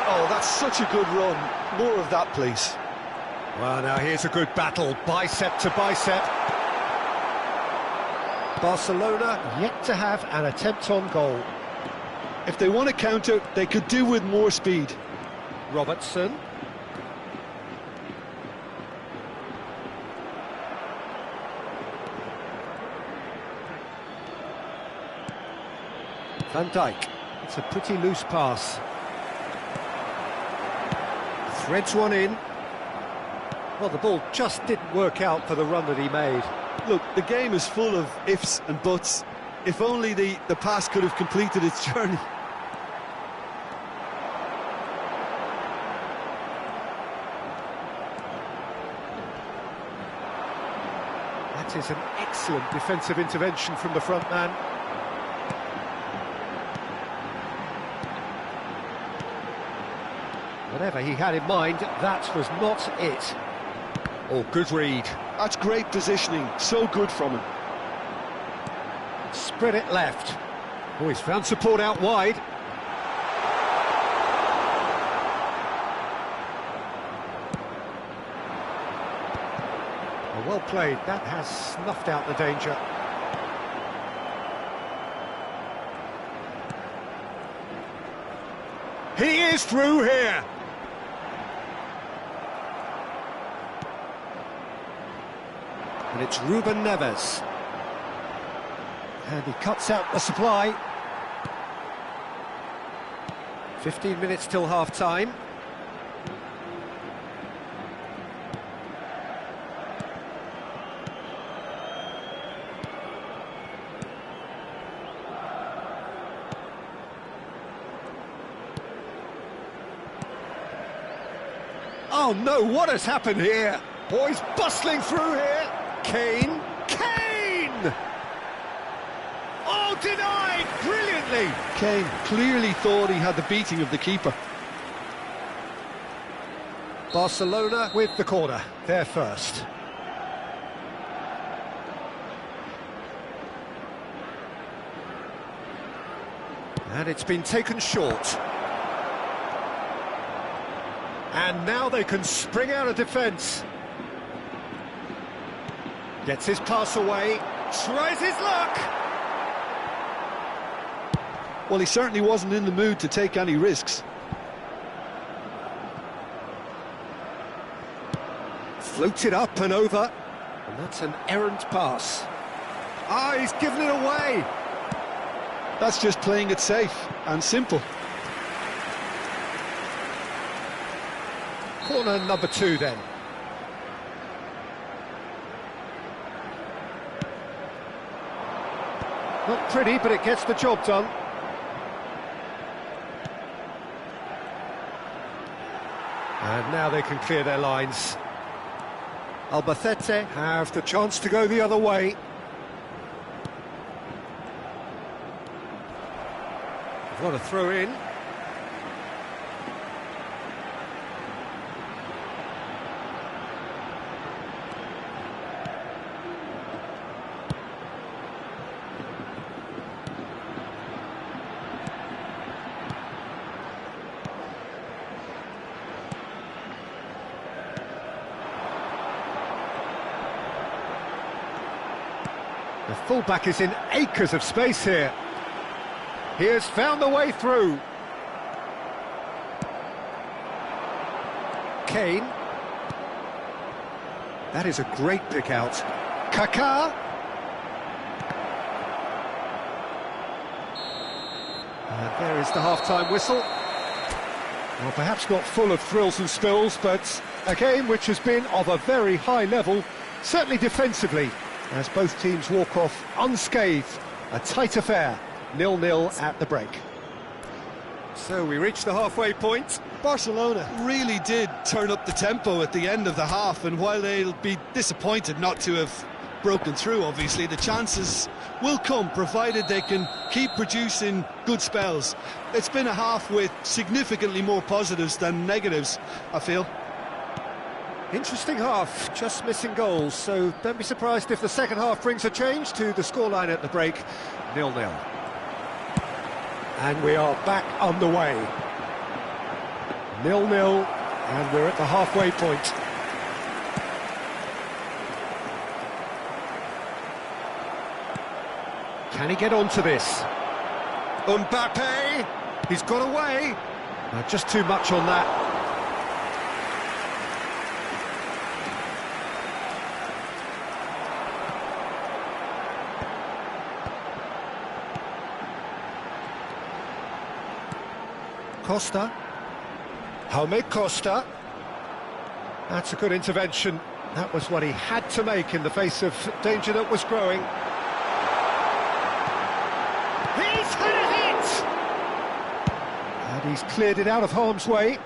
Oh, that's such a good run. More of that, please. Well, now here's a good battle, bicep to bicep. Barcelona yet to have an attempt on goal. If they want to counter, they could do with more speed. Robertson. Van Dijk. It's a pretty loose pass. Threads one in. Well, the ball just didn't work out for the run that he made. Look, the game is full of ifs and buts. If only the pass could have completed its journey. That is an excellent defensive intervention from the front man. Whatever he had in mind, that was not it. Oh, good read. That's great positioning, so good from him. Spread it left. Oh, he's found support out wide. Oh, well played, that has snuffed out the danger. He is through here. And it's Ruben Neves. And he cuts out the supply. 15 minutes till half-time. Oh no, what has happened here? Oh, he's bustling through here. Kane. Oh, denied brilliantly. Kane clearly thought he had the beating of the keeper. Barcelona with the corner, they're first. And it's been taken short. And now they can spring out of defence. Gets his pass away, tries his luck. Well, he certainly wasn't in the mood to take any risks. Floats it up and over. And that's an errant pass. Ah, he's given it away. That's just playing it safe and simple. Corner number 2 then. Not pretty, but it gets the job done. And now they can clear their lines. Albacete have the chance to go the other way. What a throw in. The fullback is in acres of space here. He has found the way through. Kane. That is a great pick out. Kaká. And there is the half-time whistle. Well, perhaps not full of thrills and spills, but a game which has been of a very high level, certainly defensively, as both teams walk off unscathed. A tight affair, 0-0 at the break. So we reach the halfway point. Barcelona really did turn up the tempo at the end of the half, and while they'll be disappointed not to have broken through, obviously, the chances will come, provided they can keep producing good spells. It's been a half with significantly more positives than negatives, I feel. Interesting half, just missing goals, so don't be surprised if the second half brings a change to the scoreline at the break, 0-0. And we are back underway. 0-0, and we're at the halfway point. Can he get onto this? Mbappe, he's got away. Just too much on that. Costa. Jaume Costa. That's a good intervention. That was what he had to make in the face of danger that was growing. He's had a hit! And he's cleared it out of harm's way.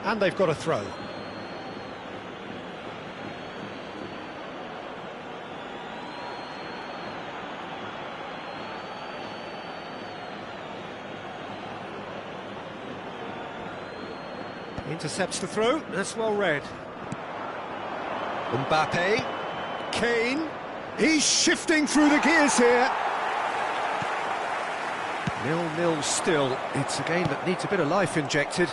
And they've got a throw. Intercepts the throw, that's well read. Mbappe, Kane, he's shifting through the gears here. 0-0 still, it's a game that needs a bit of life injected.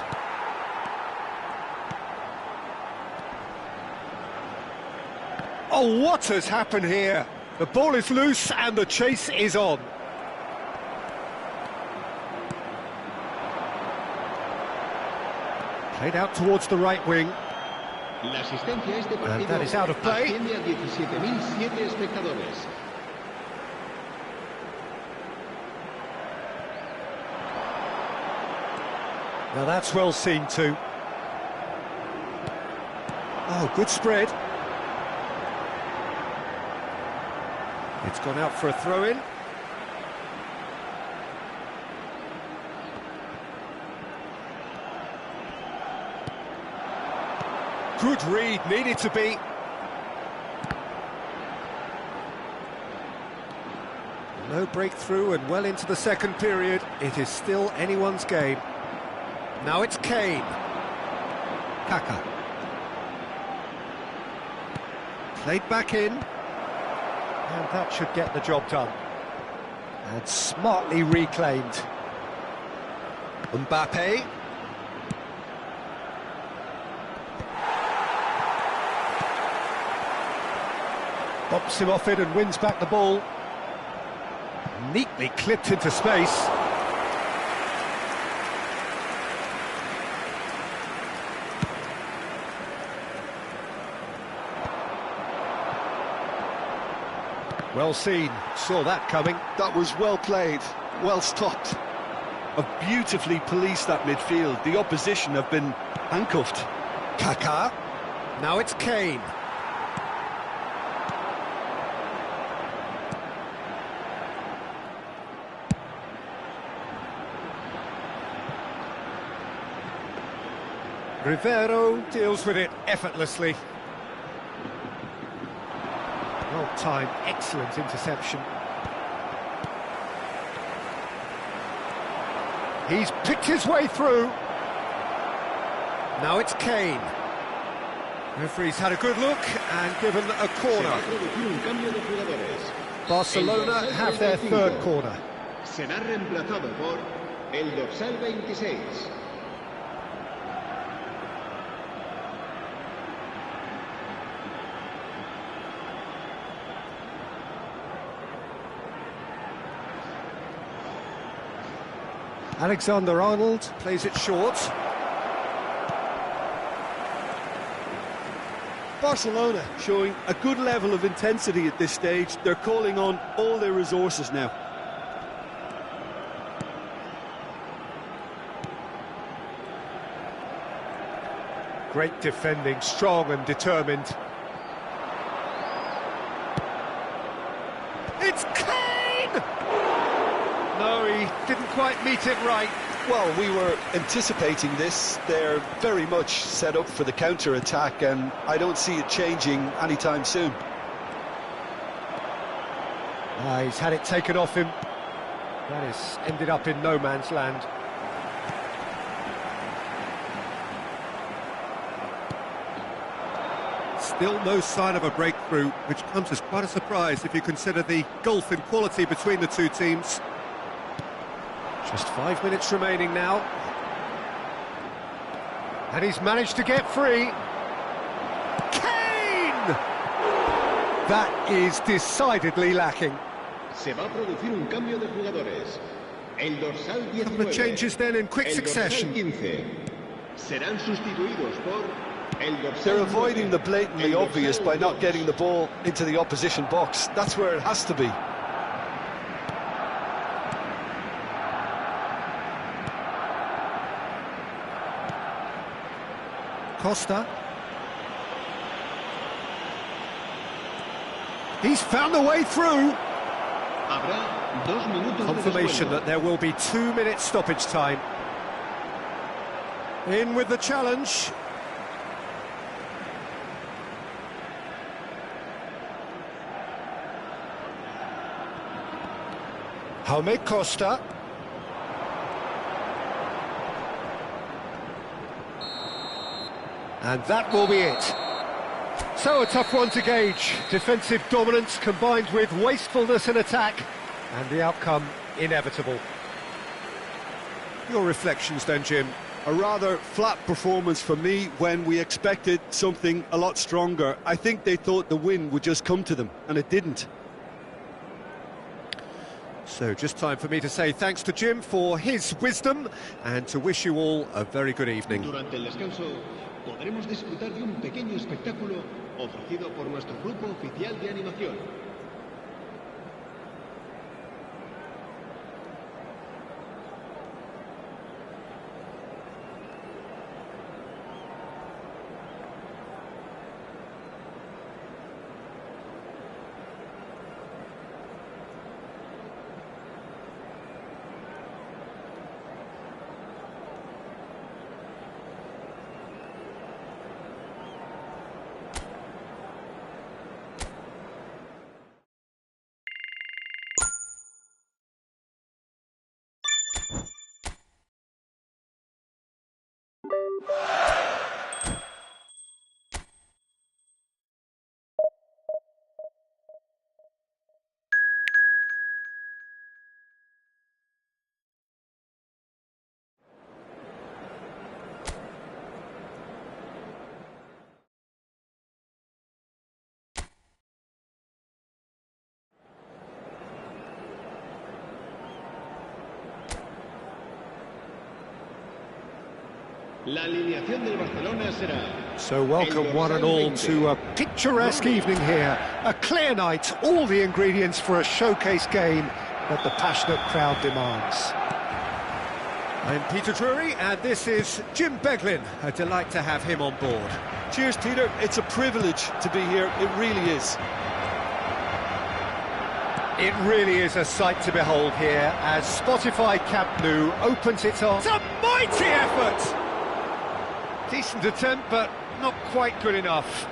Oh, what has happened here? The ball is loose and the chase is on. Played out towards the right wing. And that is out of play. Now that's well seen too. Oh, good spread. It's gone out for a throw-in. Good read, needed to be. No breakthrough and well into the second period. It is still anyone's game. Now it's Kane. Kaká. Played back in. And that should get the job done. And smartly reclaimed. Mbappe. Bops him off it and wins back the ball. Neatly clipped into space. Well seen, saw that coming. That was well played, well stopped. Have beautifully policed that midfield. The opposition have been handcuffed. Kaká. Now it's Kane. Rivero deals with it effortlessly. Well-timed, excellent interception. He's picked his way through. Now it's Kane. Referee's had a good look and given a corner. Barcelona have their third corner. Será reemplazado por el dorsal 26. Alexander-Arnold plays it short. Barcelona showing a good level of intensity at this stage. They're calling on all their resources now. Great defending, strong and determined. It's Kane! No, he didn't quite meet it right. Well, we were anticipating this. They're very much set up for the counter-attack, and I don't see it changing anytime soon. He's had it taken off him. That has ended up in no man's land. Still no sign of a breakthrough, which comes as quite a surprise if you consider the gulf in quality between the two teams. Just 5 minutes remaining now. And he's managed to get free. Kane! That is decidedly lacking. Se va a producir un cambio de jugadores. El dorsal 19. Couple of changes then in quick succession. El dorsal 15. Serán sustituidos por el dorsal. They're avoiding the blatantly obvious by not getting the ball into the opposition box. That's where it has to be. Costa. He's found a way through. Habrá 2 minutos Confirmation de that there will be 2 minutes stoppage time. In with the challenge. Jaume Costa. And that will be it. So a tough one to gauge. Defensive dominance combined with wastefulness in attack, and the outcome inevitable. Your reflections then, Jim? A rather flat performance for me when we expected something a lot stronger. I think they thought the win would just come to them, and it didn't. So just time for me to say thanks to Jim for his wisdom and to wish you all a very good evening. Durante el descanso podremos disfrutar de un pequeño espectáculo ofrecido por nuestro grupo oficial de animación. La alineación del Barcelona será. So welcome one and all to a picturesque evening here. A clear night, all the ingredients for a showcase game that the passionate crowd demands. I'm Peter Drury and this is Jim Beglin. A delight to have him on board. Cheers, Peter. It's a privilege to be here. It really is. It really is a sight to behold here as Spotify Camp Nou opens its arms. It's a mighty effort! Decent attempt, but not quite good enough.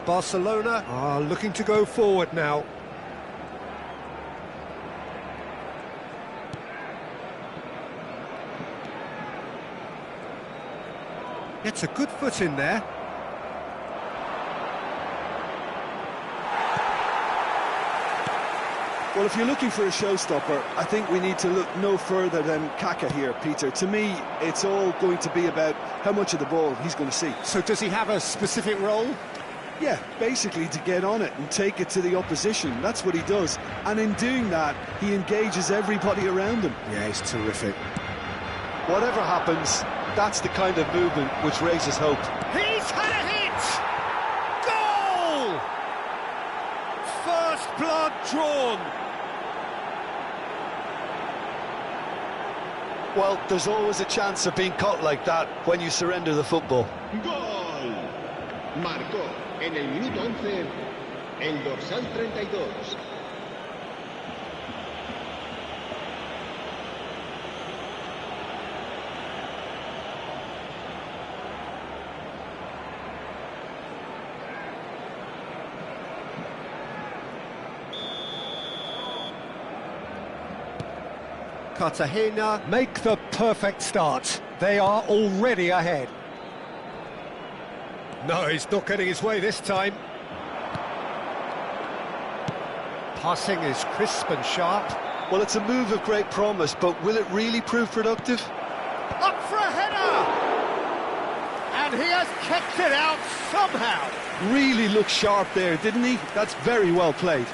Barcelona are looking to go forward now. Gets a good foot in there. Well, if you're looking for a showstopper, I think we need to look no further than Kaka here, Peter. To me, it's all going to be about how much of the ball he's going to see. So does he have a specific role? Yeah, basically to get on it and take it to the opposition. That's what he does. And in doing that, he engages everybody around him. Yeah, he's terrific. Whatever happens, that's the kind of movement which raises hope. He's had a hit! Goal! First blood drawn. Well, there's always a chance of being caught like that when you surrender the football. ¡Gol! Marcó en el minuto 11 el dorsal 32. Cartagena make the perfect start. They are already ahead. No, he's not getting his way this time. Passing is crisp and sharp. Well, it's a move of great promise, but will it really prove productive? Up for a header! And he has kept it out somehow. Really looked sharp there, didn't he? That's very well played.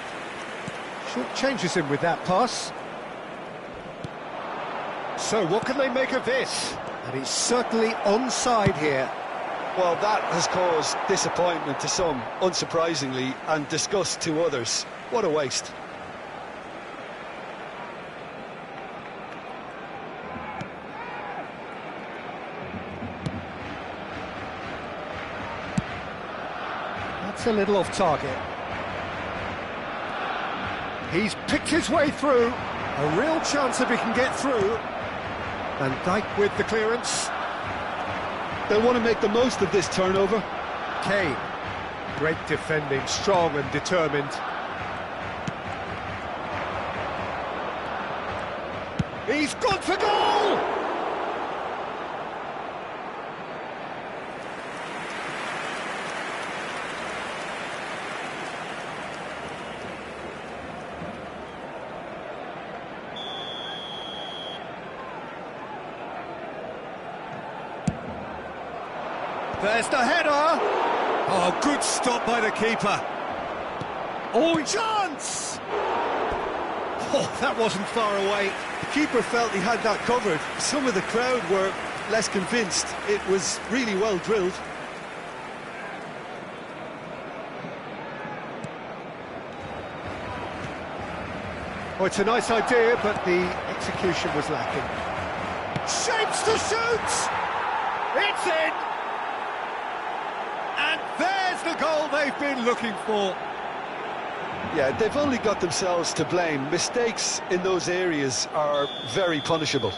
Short changes him with that pass. So what can they make of this? And he's certainly onside here. Well, that has caused disappointment to some, unsurprisingly, and disgust to others. What a waste. That's a little off target. He's picked his way through. A real chance if he can get through. Van Dijk with the clearance. They'll want to make the most of this turnover. Kane, great defending, strong and determined. He's gone for goal! There's the header! Oh, good stop by the keeper. Oh, chance! Oh, that wasn't far away. The keeper felt he had that covered. Some of the crowd were less convinced. It was really well drilled. Oh, it's a nice idea, but the execution was lacking. Shapes to shoot! It's in! And there's the goal they've been looking for. Yeah, they've only got themselves to blame. Mistakes in those areas are very punishable.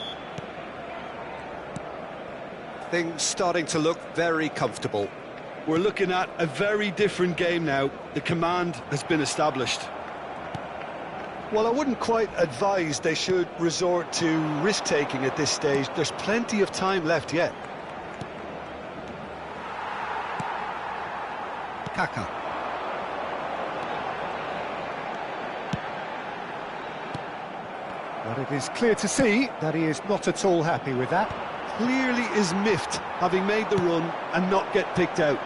Things starting to look very comfortable. We're looking at a very different game now. The command has been established. Well, I wouldn't quite advise they should resort to risk-taking at this stage. There's plenty of time left yet. Kaka. But it is clear to see that he is not at all happy with that. Clearly is miffed, having made the run and not get picked out.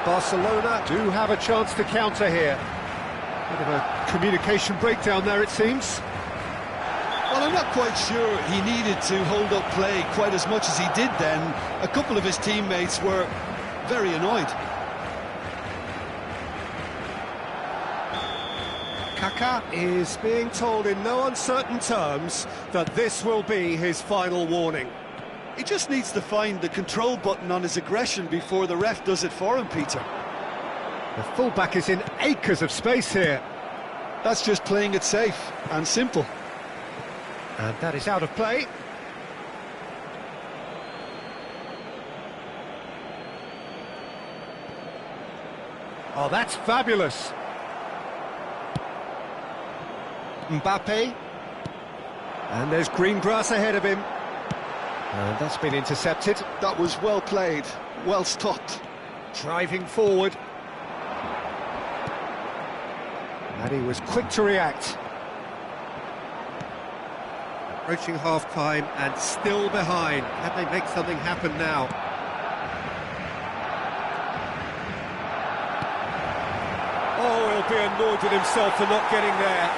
Barcelona do have a chance to counter here. Bit of a communication breakdown there, it seems. Well, I'm not quite sure he needed to hold up play quite as much as he did then. A couple of his teammates were very annoyed. Kaká is being told in no uncertain terms that this will be his final warning. He just needs to find the control button on his aggression before the ref does it for him, Peter. The fullback is in acres of space here. That's just playing it safe and simple. And that is out of play. Oh, that's fabulous. Mbappe. And there's green grass ahead of him. And that's been intercepted. That was well played, well stopped. Driving forward. And he was quick to react. Approaching half-time and still behind. Can they make something happen now? Oh, he'll be annoyed with himself for not getting there.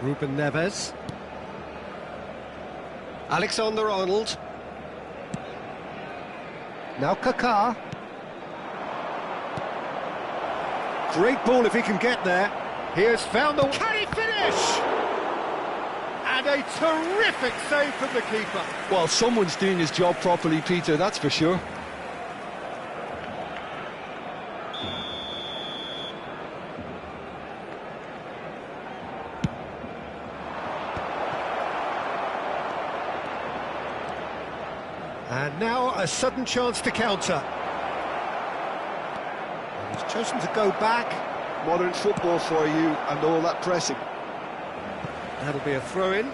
Ruben Neves. Alexander-Arnold. Now Kaká. Great ball if he can get there. He has found the... Can he finish? And a terrific save from the keeper. Well, someone's doing his job properly, Peter, that's for sure. And now a sudden chance to counter. And he's chosen to go back. Modern football for you and all that pressing. That'll be a throw-in.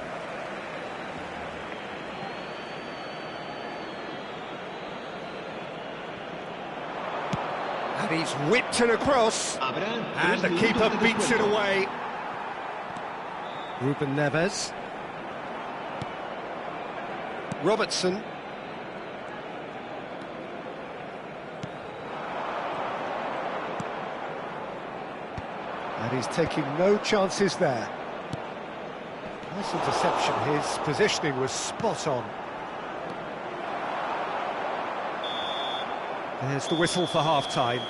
And he's whipped it across. And the keeper beats it away. Ruben Neves. Robertson. And he's taking no chances there. Nice interception, his positioning was spot on. There's the whistle for half-time.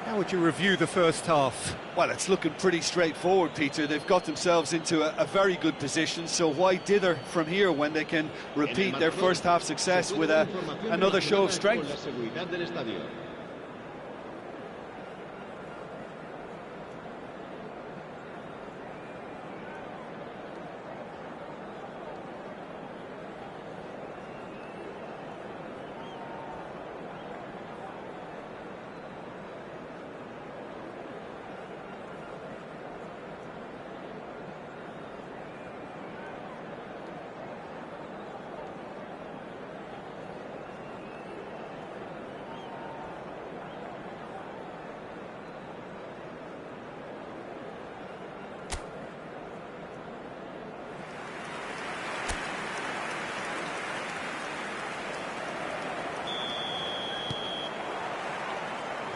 How would you review the first half? Well, it's looking pretty straightforward, Peter. They've got themselves into a very good position, so why dither from here when they can repeat their first half success with another show of strength?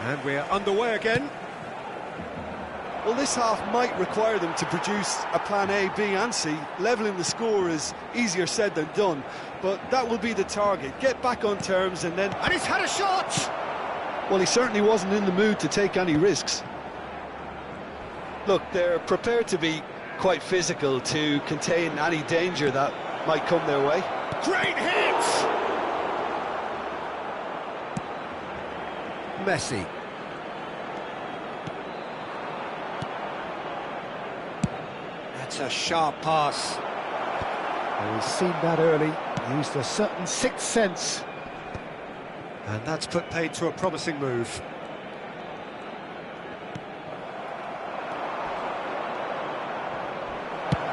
And we're underway again. Well, this half might require them to produce a plan A, B and C. Levelling the score is easier said than done, but that will be the target. Get back on terms and then... And he's had a shot! Well, he certainly wasn't in the mood to take any risks. Look, they're prepared to be quite physical to contain any danger that might come their way. Great hit! Messi. That's a sharp pass. Well, he's seen that early, used a certain sixth sense. And that's put paid to a promising move.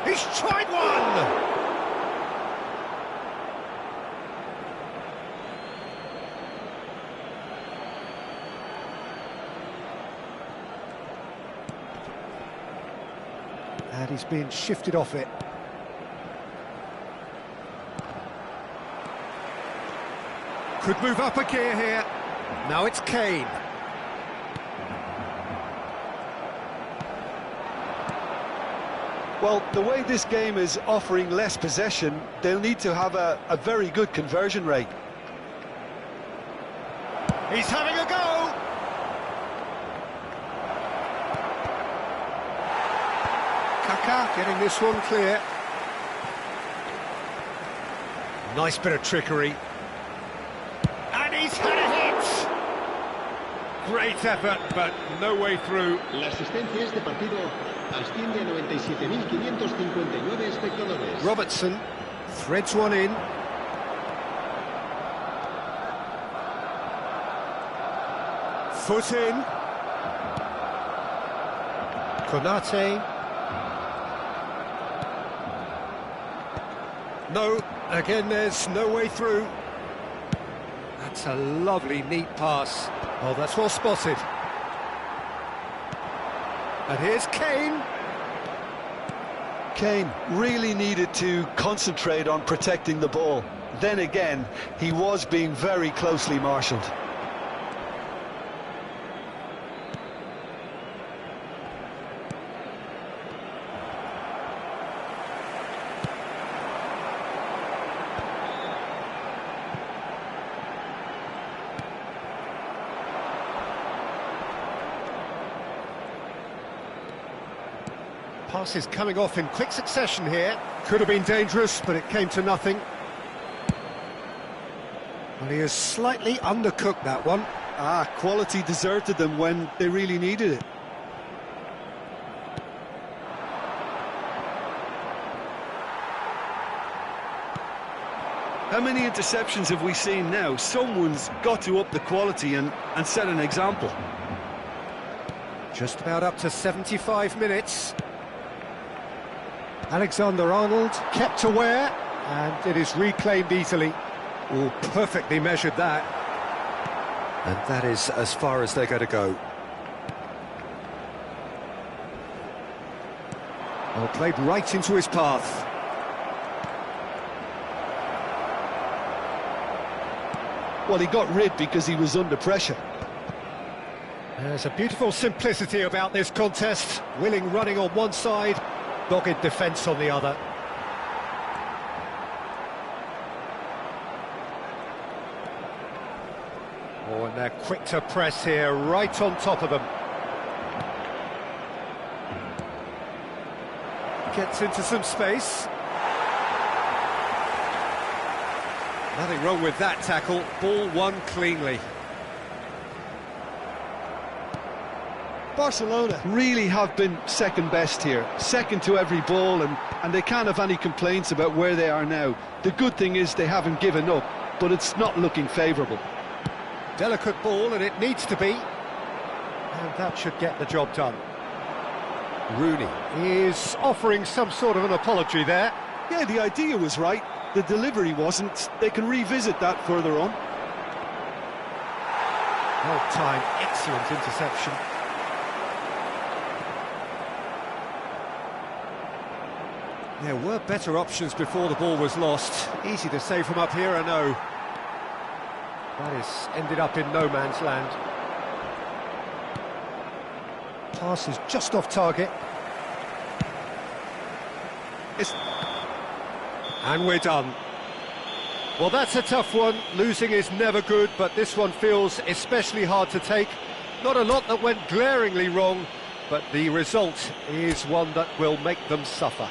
He's tried one! And he's being shifted off it. Could move up a gear here. Now it's Kane. Well, the way this game is offering less possession, they'll need to have a very good conversion rate. He's having a go! Kaká getting this one clear. Nice bit of trickery. And he's had a hit! Great effort, but no way through. La asistencia a este partido asciende a 97.559 espectadores. Robertson threads one in. Foot in. Konate. No, again there's no way through. That's a lovely, neat pass. Oh, that's well spotted. And here's Kane. Kane really needed to concentrate on protecting the ball. Then again, he was being very closely marshalled. Passes coming off in quick succession here. Could have been dangerous, but it came to nothing. Well, he has slightly undercooked that one. Quality deserted them when they really needed it. How many interceptions have we seen now? Someone's got to up the quality and set an example. Just about up to 75 minutes. Alexander-Arnold kept aware, and it is reclaimed easily. Oh, perfectly measured that. And that is as far as they're going to go. Well, played right into his path. Well, he got rid because he was under pressure. There's a beautiful simplicity about this contest. Willing running on one side, dogged defence on the other. Oh, and they're quick to press here, right on top of them. Gets into some space. Nothing wrong with that tackle. Ball won cleanly. Barcelona really have been second best here, second to every ball, and they can't have any complaints about where they are now. The good thing is they haven't given up, but it's not looking favourable. Delicate ball, and it needs to be. And that should get the job done. Rooney is offering some sort of an apology there. Yeah, the idea was right, the delivery wasn't. They can revisit that further on. Well timed, excellent interception. There were better options before the ball was lost. Easy to say from up here, I know. That is ended up in no man's land. Pass is just off target. And we're done. Well, that's a tough one. Losing is never good, but this one feels especially hard to take. Not a lot that went glaringly wrong, but the result is one that will make them suffer.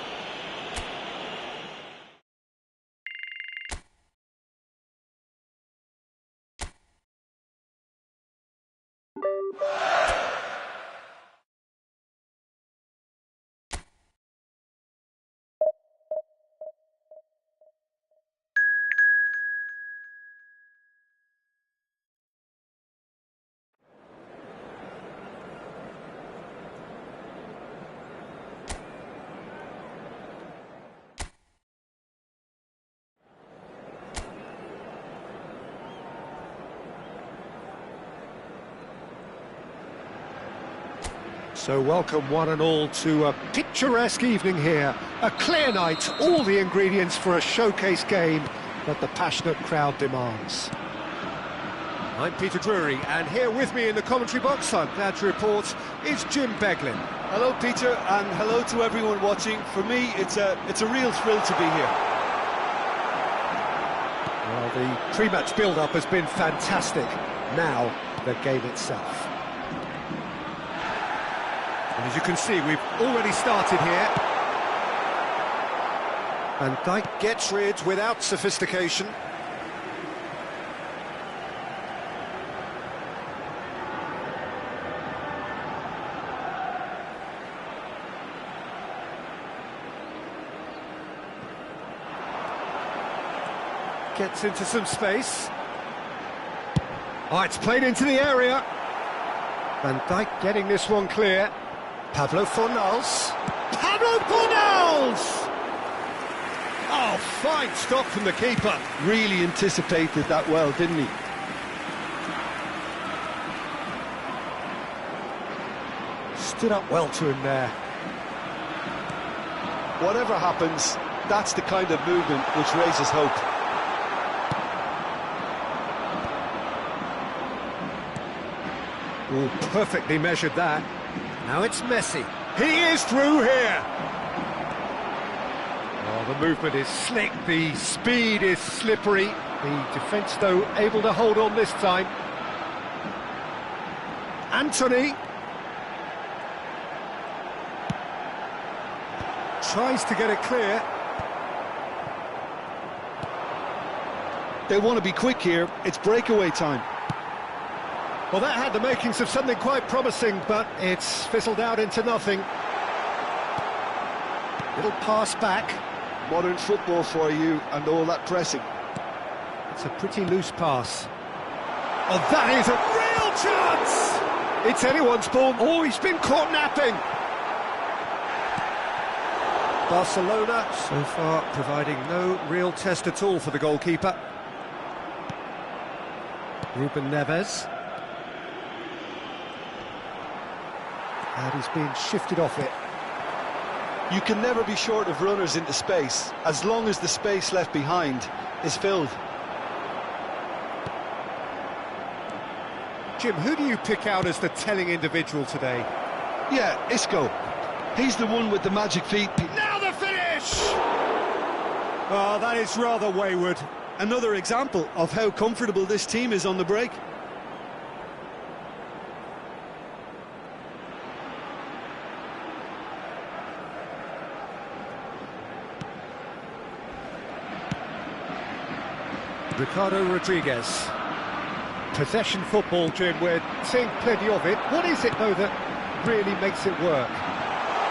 So welcome one and all to a picturesque evening here. A clear night, all the ingredients for a showcase game that the passionate crowd demands. I'm Peter Drury, and here with me in the commentary box, I'm glad to report, is Jim Beglin. Hello, Peter, and hello to everyone watching. For me, it's a real thrill to be here. Well, the pre-match build-up has been fantastic. Now, the game itself. And as you can see, we've already started here. Van Dijk gets rid without sophistication. Gets into some space. Oh, it's played into the area. Van Dijk getting this one clear. Pablo Fornals. Pablo Fornals! Oh, fine stop from the keeper. Really anticipated that well, didn't he? Stood up well to him there. Whatever happens, that's the kind of movement which raises hope. Oh, perfectly measured that. Now it's Messi. He is through here. Oh, the movement is slick, the speed is slippery. The defence, though, able to hold on this time. Anthony. Tries to get it clear. They want to be quick here. It's breakaway time. Well, that had the makings of something quite promising, but it's fizzled out into nothing. Little pass back. Modern football for you and all that pressing. It's a pretty loose pass. Oh, that is a real chance! It's anyone's ball. Oh, he's been caught napping. Barcelona, so far, providing no real test at all for the goalkeeper. Ruben Neves. And he's been shifted off it. You can never be short of runners into space, as long as the space left behind is filled. Jim, who do you pick out as the telling individual today? Yeah, Isco. He's the one with the magic feet. Now the finish! Oh, that is rather wayward. Another example of how comfortable this team is on the break. Ricardo Rodriguez. Possession football, Jim, we're seeing plenty of it. What is it, though, that really makes it work?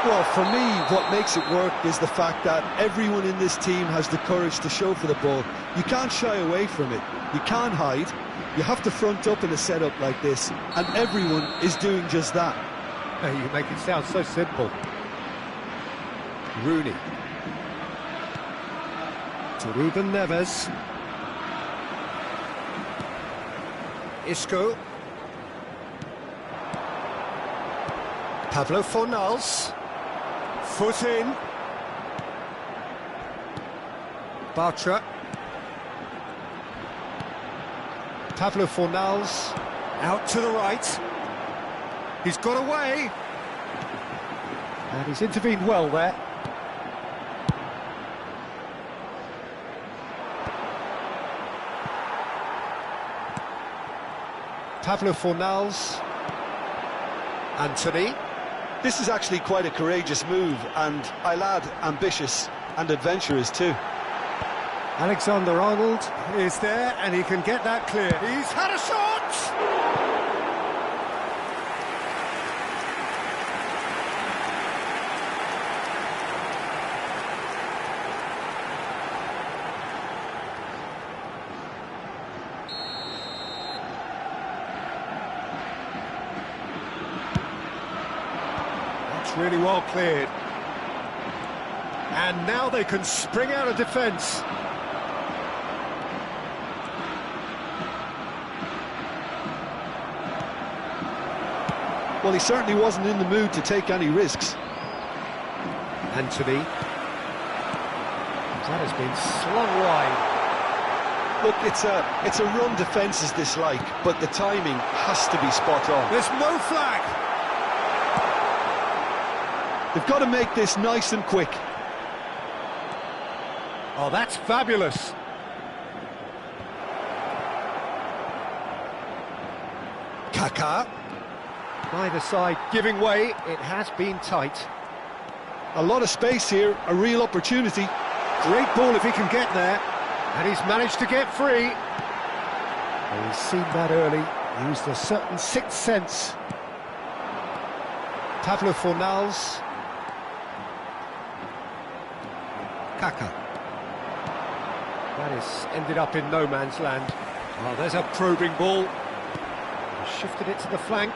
Well, for me, what makes it work is the fact that everyone in this team has the courage to show for the ball. You can't shy away from it. You can't hide. You have to front up in a setup like this, and everyone is doing just that. Oh, you make it sound so simple. Rooney. To Ruben Neves. Isco. Pablo Fornals. Foot in. Bartra. Pablo Fornals. Out to the right. He's got away. And he's intervened well there. Pablo Fornals. Anthony. This is actually quite a courageous move, and I'll add ambitious and adventurous too. Alexander-Arnold is there, and he can get that clear. He's had a shot! Really well cleared. And now they can spring out of defence. Well, he certainly wasn't in the mood to take any risks. Anthony. That has been slung wide. Look, it's a run defence's dislike, but the timing has to be spot on. There's no flag. They've got to make this nice and quick. Oh, that's fabulous. Kaká. Neither side giving way. It has been tight. A lot of space here, a real opportunity. Great ball if he can get there. And he's managed to get free. Well, he's seen that early. Used a certain sixth sense. Pablo Fornals. Kaká. That is ended up in no man's land. Oh, there's a probing ball. He shifted it to the flank.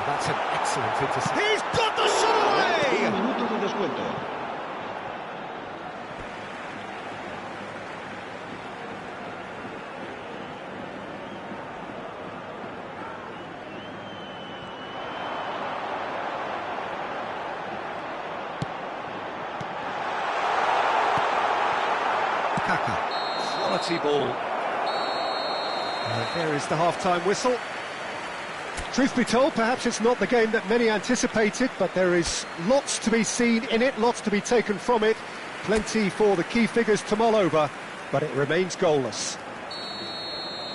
That's an excellent intercept. He's got the shot away! Un minuto de descuento. Kaká. Quality ball. There is the half-time whistle. Truth be told, perhaps it's not the game that many anticipated, but there is lots to be seen in it, lots to be taken from it. Plenty for the key figures to mull over, but it remains goalless.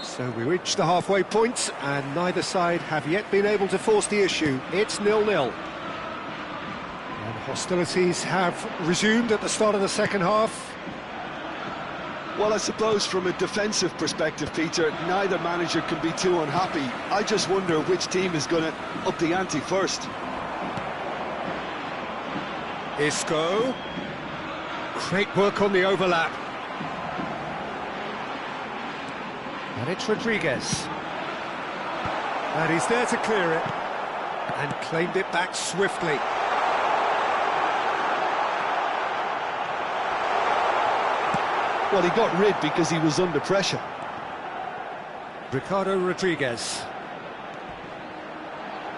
So we reach the halfway point, and neither side have yet been able to force the issue. It's 0-0. And hostilities have resumed at the start of the second half. Well, I suppose from a defensive perspective, Peter, neither manager can be too unhappy. I just wonder which team is going to up the ante first. Isco. Great work on the overlap. And it's Rodriguez. And he's there to clear it. And claimed it back swiftly. Well, he got rid because he was under pressure. Ricardo Rodriguez.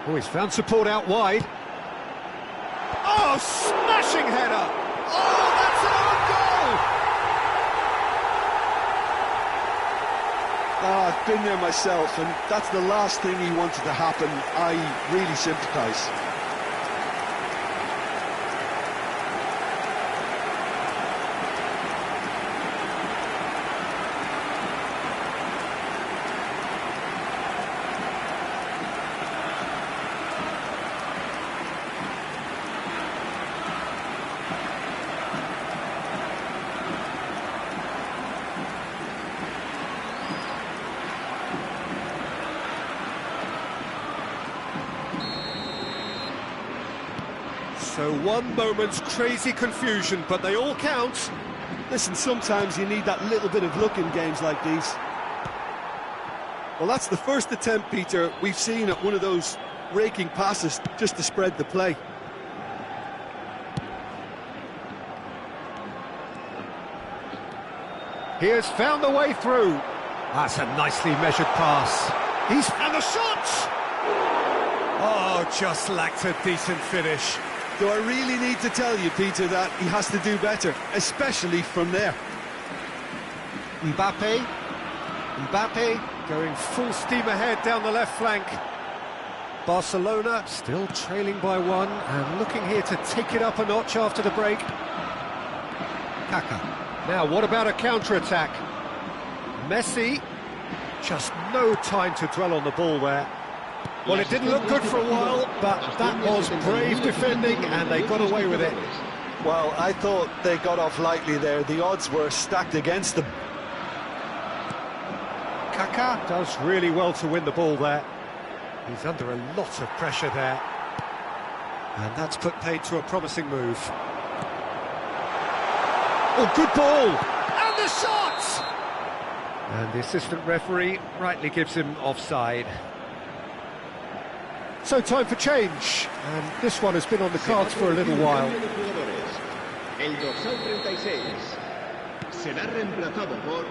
Oh, he's found support out wide. Oh, smashing header! Oh, that's an own goal! Oh, I've been there myself, and that's the last thing he wanted to happen. I really sympathise. So one moment's crazy confusion, but they all count. Listen, sometimes you need that little bit of luck in games like these. Well, that's the first attempt, Peter, we've seen at one of those raking passes just to spread the play. He has found a way through. That's a nicely measured pass. And the shot! Oh, just lacked a decent finish. Do I really need to tell you, Peter, that he has to do better, especially from there? Mbappe going full steam ahead down the left flank. Barcelona still trailing by one and looking here to take it up a notch after the break. Kaká. Now, what about a counter-attack? Messi, just no time to dwell on the ball there. Well, it didn't look good for a while, but that was brave defending, and they got away with it. Well, I thought they got off lightly there. The odds were stacked against them. Kaká does really well to win the ball there. He's under a lot of pressure there. And that's put paid to a promising move. Oh, good ball! And the shot! And the assistant referee rightly gives him offside. So time for change, and this one has been on the cards for a little while. El dorsal 36 será reemplazado por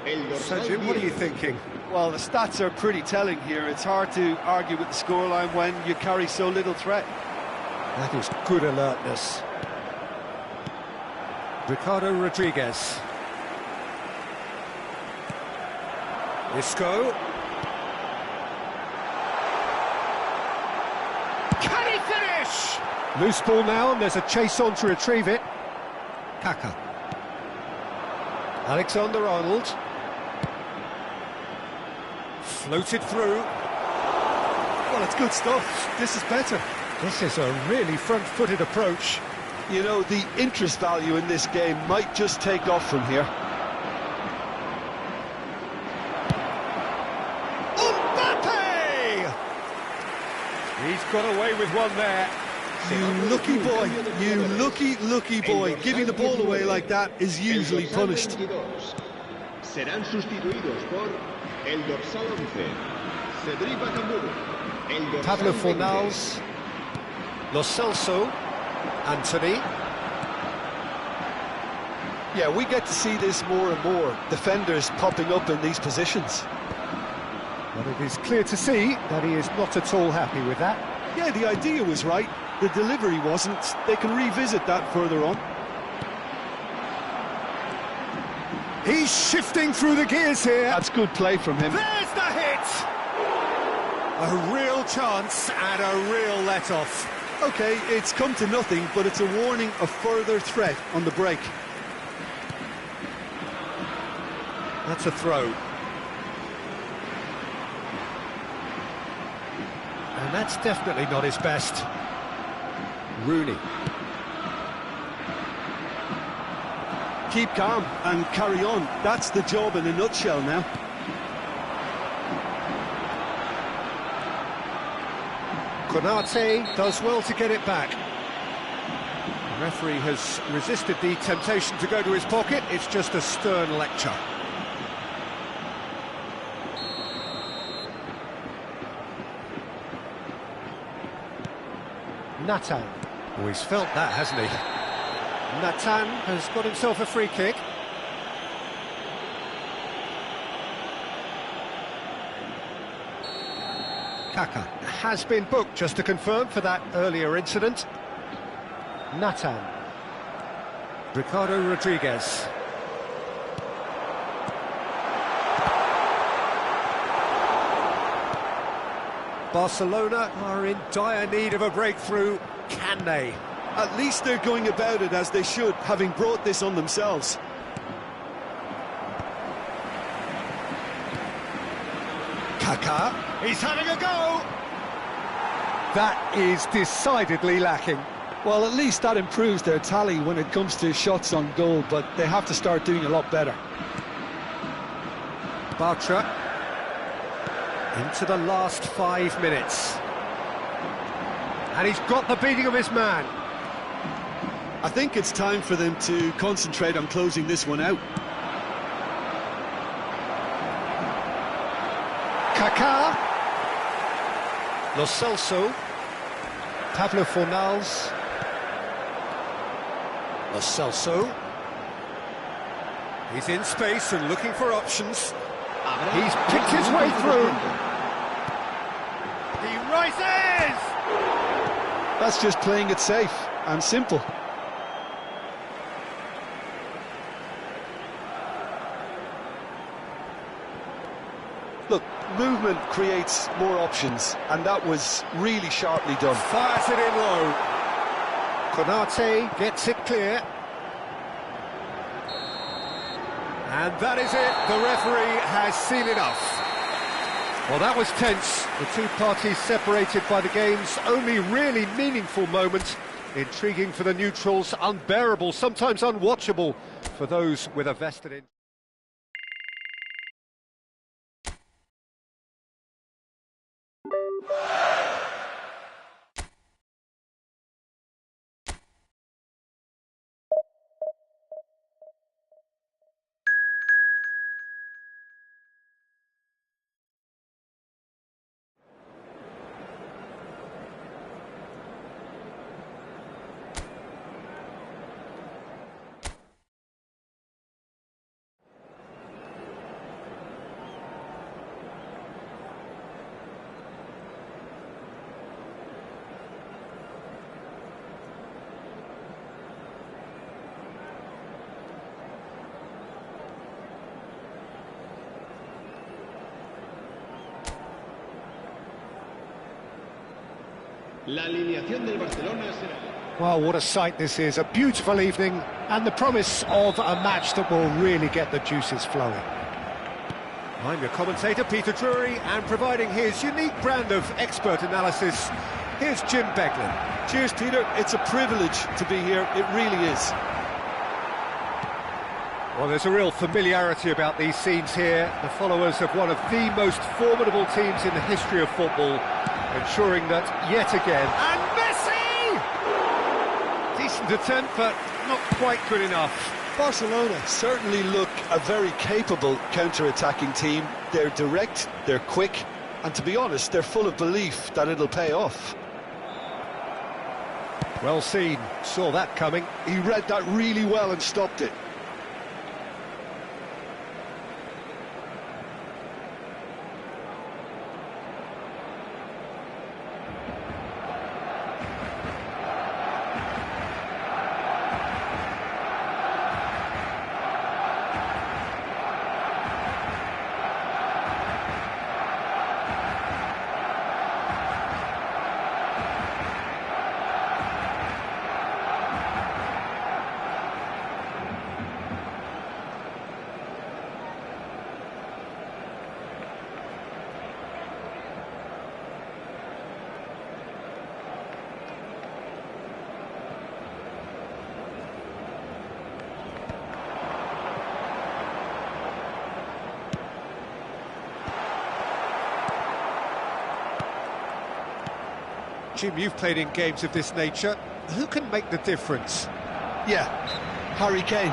el dorsal So Jim, what are you 10. thinking? Well, the stats are pretty telling here. It's hard to argue with the scoreline when you carry so little threat. That is good alertness. Ricardo Rodriguez. Isco. Can he finish? Loose ball now, and there's a chase on to retrieve it. Kaka. Alexander-Arnold. Floated through. Well, it's good stuff. This is better. This is a really front-footed approach. You know, the interest value in this game might just take off from here. Mbappe! He's got away with one there. You lucky boy, you lucky boy. Giving the ball away like that is usually punished. Serán sustituidos por el dorsal 11, Cedric Bakambu, el dorsal Pablo 20. Fornals. Lo Celso. Anthony. Yeah, we get to see this more and more. Defenders popping up in these positions. But it is clear to see that he is not at all happy with that. Yeah, the idea was right. The delivery wasn't. They can revisit that further on. He's shifting through the gears here. That's good play from him. There's the hit! A real chance and a real let-off. Okay, it's come to nothing, but it's a warning of further threat on the break. That's a throw. And that's definitely not his best. Rooney. Keep calm and carry on. That's the job in a nutshell now. Konate does well to get it back. The referee has resisted the temptation to go to his pocket. It's just a stern lecture. Nathan. Oh, he's felt that, hasn't he? Nathan has got himself a free kick. Kaka has been booked, just to confirm, for that earlier incident. Nathan. Ricardo Rodriguez. Barcelona are in dire need of a breakthrough. Can they? At least they're going about it as they should, having brought this on themselves. Kaka, he's having a go! That is decidedly lacking. Well, at least that improves their tally when it comes to shots on goal, but they have to start doing a lot better. Bartra. Into the last 5 minutes. And he's got the beating of his man. I think it's time for them to concentrate on closing this one out. Kaká. Lo Celso. Pablo Fornals. Lo Celso. He's in space and looking for options. He's picked his way through. He rises! That's just playing it safe and simple. Look, movement creates more options, and that was really sharply done. Fires it in low. Konate gets it clear. And that is it. The referee has seen enough. Well, that was tense. The two parties separated by the game's only really meaningful moment. Intriguing for the neutrals, unbearable, sometimes unwatchable for those with a vested interest. La alineación del Barcelona será... Well, what a sight this is, a beautiful evening and the promise of a match that will really get the juices flowing. I'm your commentator, Peter Drury, and providing his unique brand of expert analysis, here's Jim Beglin. Cheers, Peter. It's a privilege to be here. It really is. Well, there's a real familiarity about these scenes here. The followers of one of the most formidable teams in the history of football, ensuring that yet again... And Messi! Decent attempt, but not quite good enough. Barcelona certainly look a very capable counter-attacking team. They're direct, they're quick, and to be honest, they're full of belief that it'll pay off. Well seen, saw that coming. He read that really well and stopped it. Jim, you've played in games of this nature. Who can make the difference? Yeah, Harry Kane.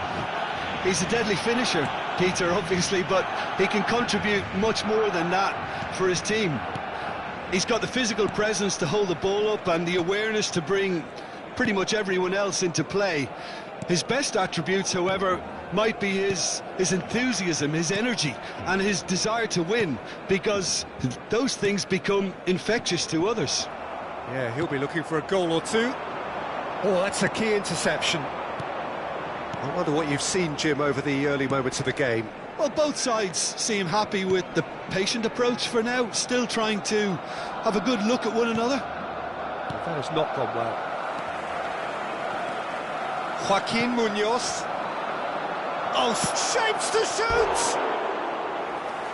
He's a deadly finisher, Peter, obviously, but he can contribute much more than that for his team. He's got the physical presence to hold the ball up and the awareness to bring pretty much everyone else into play. His best attributes, however, might be his enthusiasm, his energy, and his desire to win, because those things become infectious to others. Yeah, he'll be looking for a goal or two. Oh, that's a key interception. I wonder what you've seen, Jim, over the early moments of the game. Well, both sides seem happy with the patient approach for now, still trying to have a good look at one another. That has not gone well. Joaquin Munoz. Oh, shapes to shoot!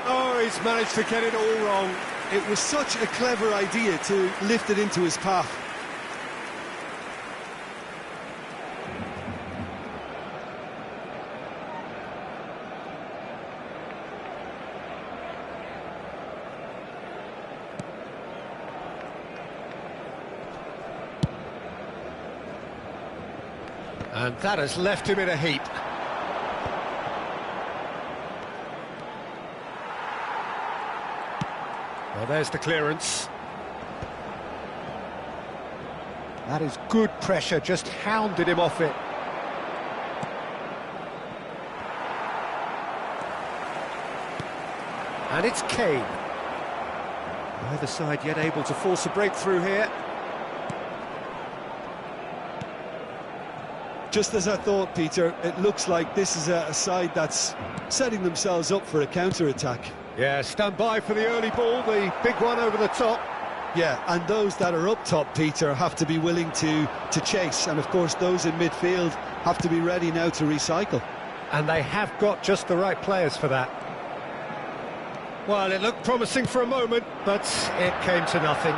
Oh, he's managed to get it all wrong. It was such a clever idea to lift it into his path. And that has left him in a heap. Well, there's the clearance. That is good pressure, just hounded him off it. And it's Kane. Neither side yet able to force a breakthrough here. Just as I thought, Peter, it looks like this is a side that's setting themselves up for a counter-attack. Yeah, stand by for the early ball, the big one over the top. Yeah, and those that are up top, Peter, have to be willing to chase. And, of course, those in midfield have to be ready now to recycle. And they have got just the right players for that. Well, it looked promising for a moment, but it came to nothing.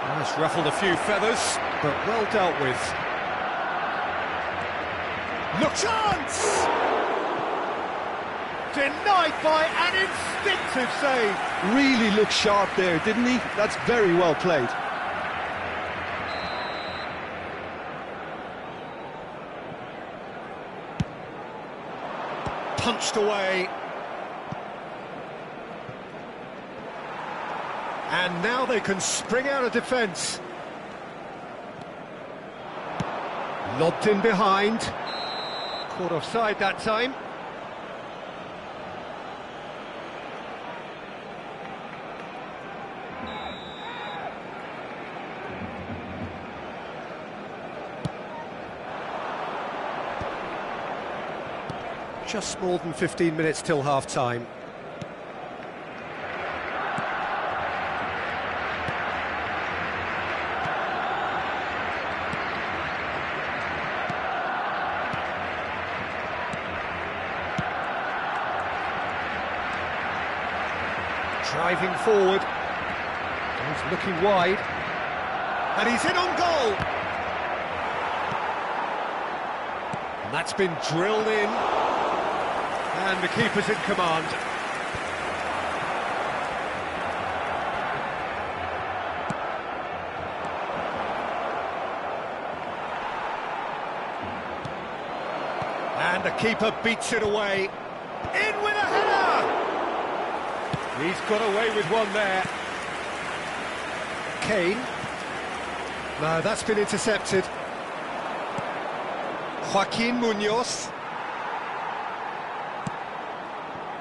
Well, it's ruffled a few feathers, but well dealt with. Look, chance! Denied by an instinctive save. Really looked sharp there, didn't he? That's very well played. Punched away. And now they can spring out of defence. Lobbed in behind. Caught offside that time. Just more than 15 minutes till half-time. Driving forward. He's looking wide. And he's in on goal! And that's been drilled in. And the keeper's in command. And the keeper beats it away. In with a header! He's got away with one there. Kane. No, that's been intercepted. Joaquin Munoz.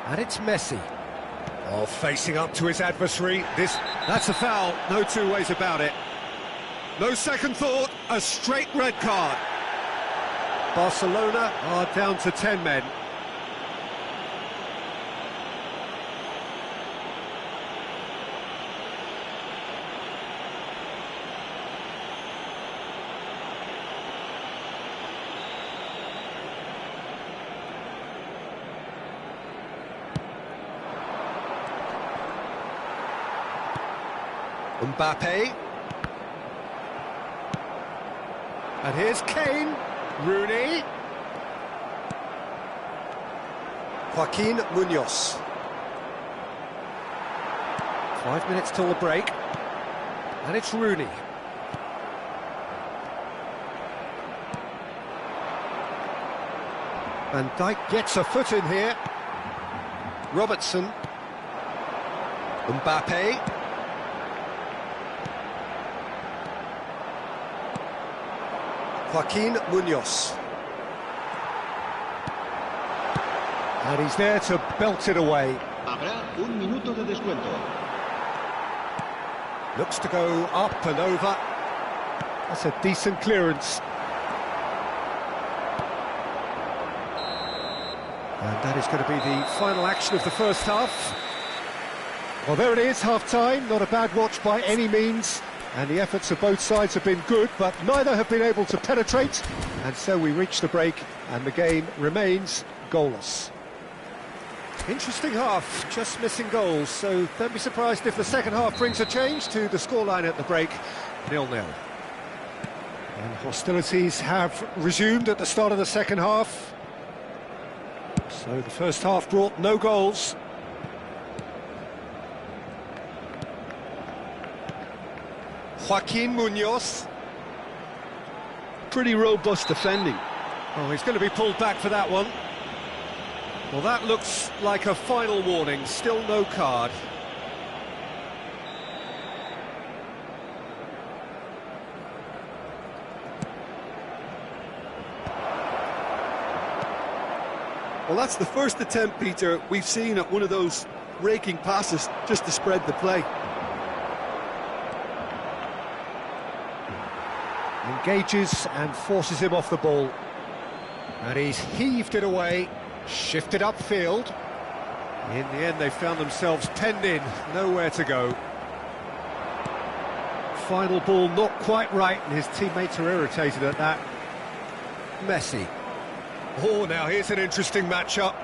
And it's Messi. Oh, facing up to his adversary. That's a foul, no two ways about it. No second thought, a straight red card. Barcelona are down to 10 men. Mbappe. And here's Kane. Rooney. Joaquin Munoz. 5 minutes till the break. And it's Rooney. Van Dijk gets a foot in here. Robertson. Mbappe. Joaquin Munoz. And he's there to belt it away. Habrá un minuto de descuento. Looks to go up and over. That's a decent clearance. And that is going to be the final action of the first half. Well, there it is, half-time. Not a bad watch by any means. And the efforts of both sides have been good, but neither have been able to penetrate. And so we reach the break, and the game remains goalless. Interesting half, just missing goals, so don't be surprised if the second half brings a change to the scoreline at the break, 0-0. And hostilities have resumed at the start of the second half. So the first half brought no goals. Joaquin Munoz. Pretty robust defending. Oh, he's going to be pulled back for that one. Well, that looks like a final warning, still no card. Well, that's the first attempt, Peter, we've seen at one of those raking passes just to spread the play. Engages and forces him off the ball. And he's heaved it away, shifted upfield. In the end, they found themselves penned in, nowhere to go. Final ball not quite right, and his teammates are irritated at that. Messi. Oh, now here's an interesting matchup.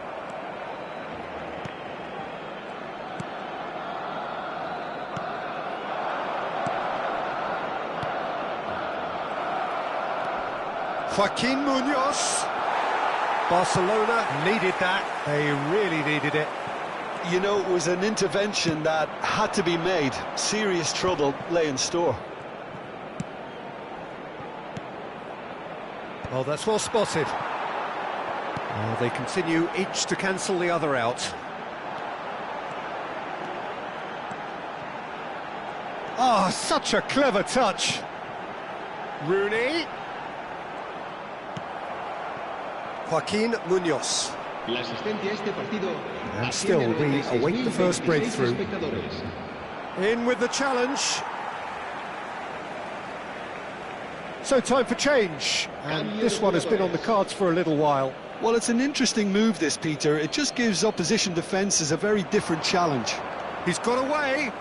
Joaquin Munoz. Barcelona needed that. They really needed it. You know, it was an intervention that had to be made. Serious trouble lay in store. Oh, that's well spotted. Oh, they continue each to cancel the other out. Oh, such a clever touch. Rooney. Joaquin Munoz. La asistencia a este partido. And still we await the first breakthrough. In with the challenge. So time for change, and this one has been on the cards for a little while. Well, it's an interesting move, this, Peter. It just gives opposition defences a very different challenge. He's got away.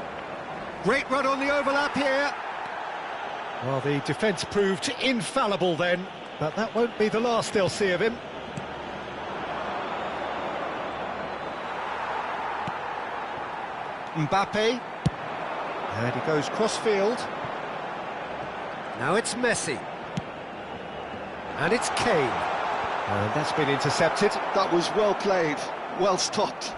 Great run on the overlap here. Well, the defence proved infallible then, but that won't be the last they'll see of him. Mbappe. And he goes cross-field. Now it's Messi. And it's Kane. And that's been intercepted. That was well played, well stopped.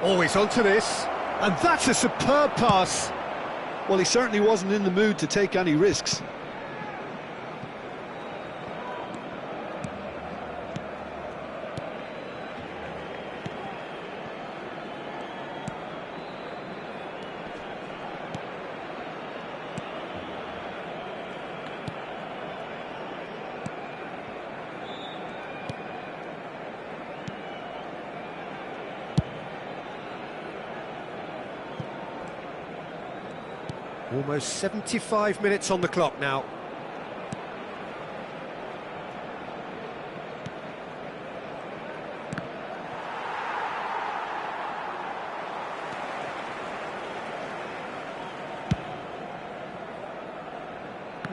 Always onto this, and that's a superb pass. Well, he certainly wasn't in the mood to take any risks. Almost 75 minutes on the clock now.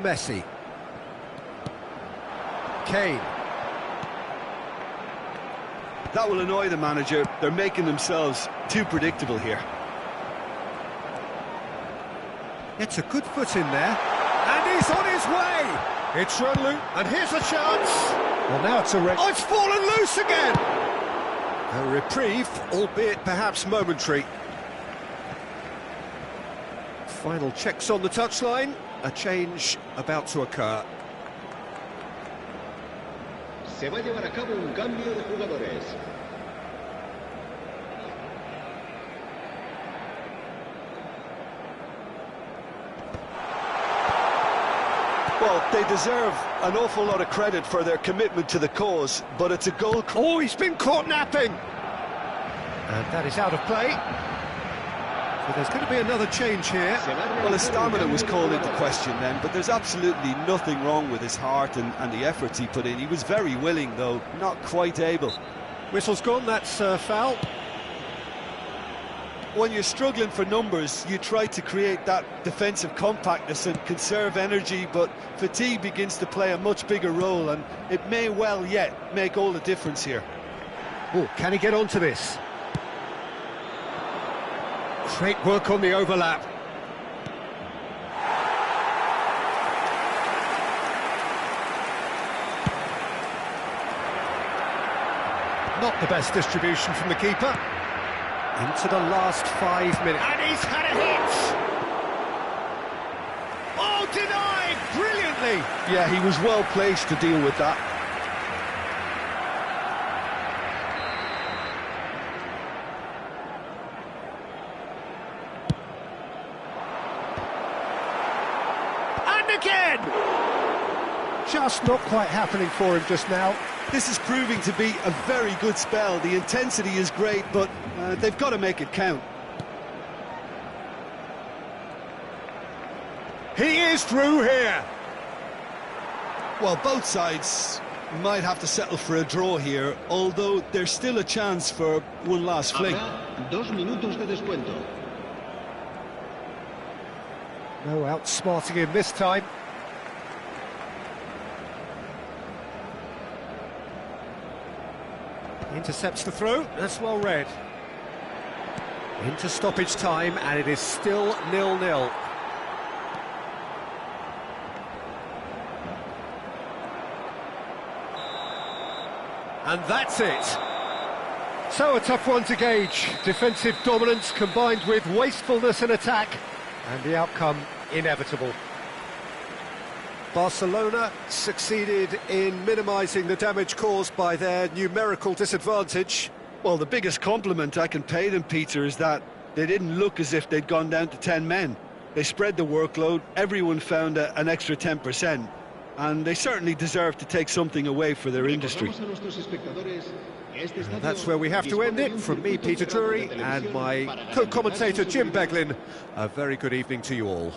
Messi. Kane. That will annoy the manager. They're making themselves too predictable here. Gets a good foot in there, and he's on his way! It's run loose, and here's a chance! Well, now it's a wreck. Oh, it's fallen loose again! A reprieve, albeit perhaps momentary. Final checks on the touchline, a change about to occur. Se va a llevar a cabo un cambio de jugadores. Well, they deserve an awful lot of credit for their commitment to the cause, but it's a goal... Oh, he's been caught napping! And that is out of play. So there's going to be another change here. Well, his stamina was called into question then, but there's absolutely nothing wrong with his heart and the efforts he put in. He was very willing, though, not quite able. Whistle's gone, that's foul. When you're struggling for numbers, you try to create that defensive compactness and conserve energy, but fatigue begins to play a much bigger role, and it may well yet make all the difference here. Oh, can he get onto this? Great work on the overlap. Not the best distribution from the keeper. Into the last 5 minutes. And he's had a hit! Oh, denied! Brilliantly! Yeah, he was well placed to deal with that. And again! Just not quite happening for him just now. This is proving to be a very good spell. The intensity is great, but they've got to make it count. He is through here. Well, both sides might have to settle for a draw here, although there's still a chance for one last fling. Habrá 2 minutos de descuento. No outsmarting him this time. Intercepts the throw, that's well read. Into stoppage time, and it is still 0-0. And that's it. So a tough one to gauge. Defensive dominance combined with wastefulness in attack, and the outcome inevitable. Barcelona succeeded in minimising the damage caused by their numerical disadvantage. Well, the biggest compliment I can pay them, Peter, is that they didn't look as if they'd gone down to 10 men. They spread the workload, everyone found an extra 10%, and they certainly deserve to take something away for their industry. And that's where we have to end it. From me, Peter Drury, and my co-commentator, Jim Beglin, a very good evening to you all.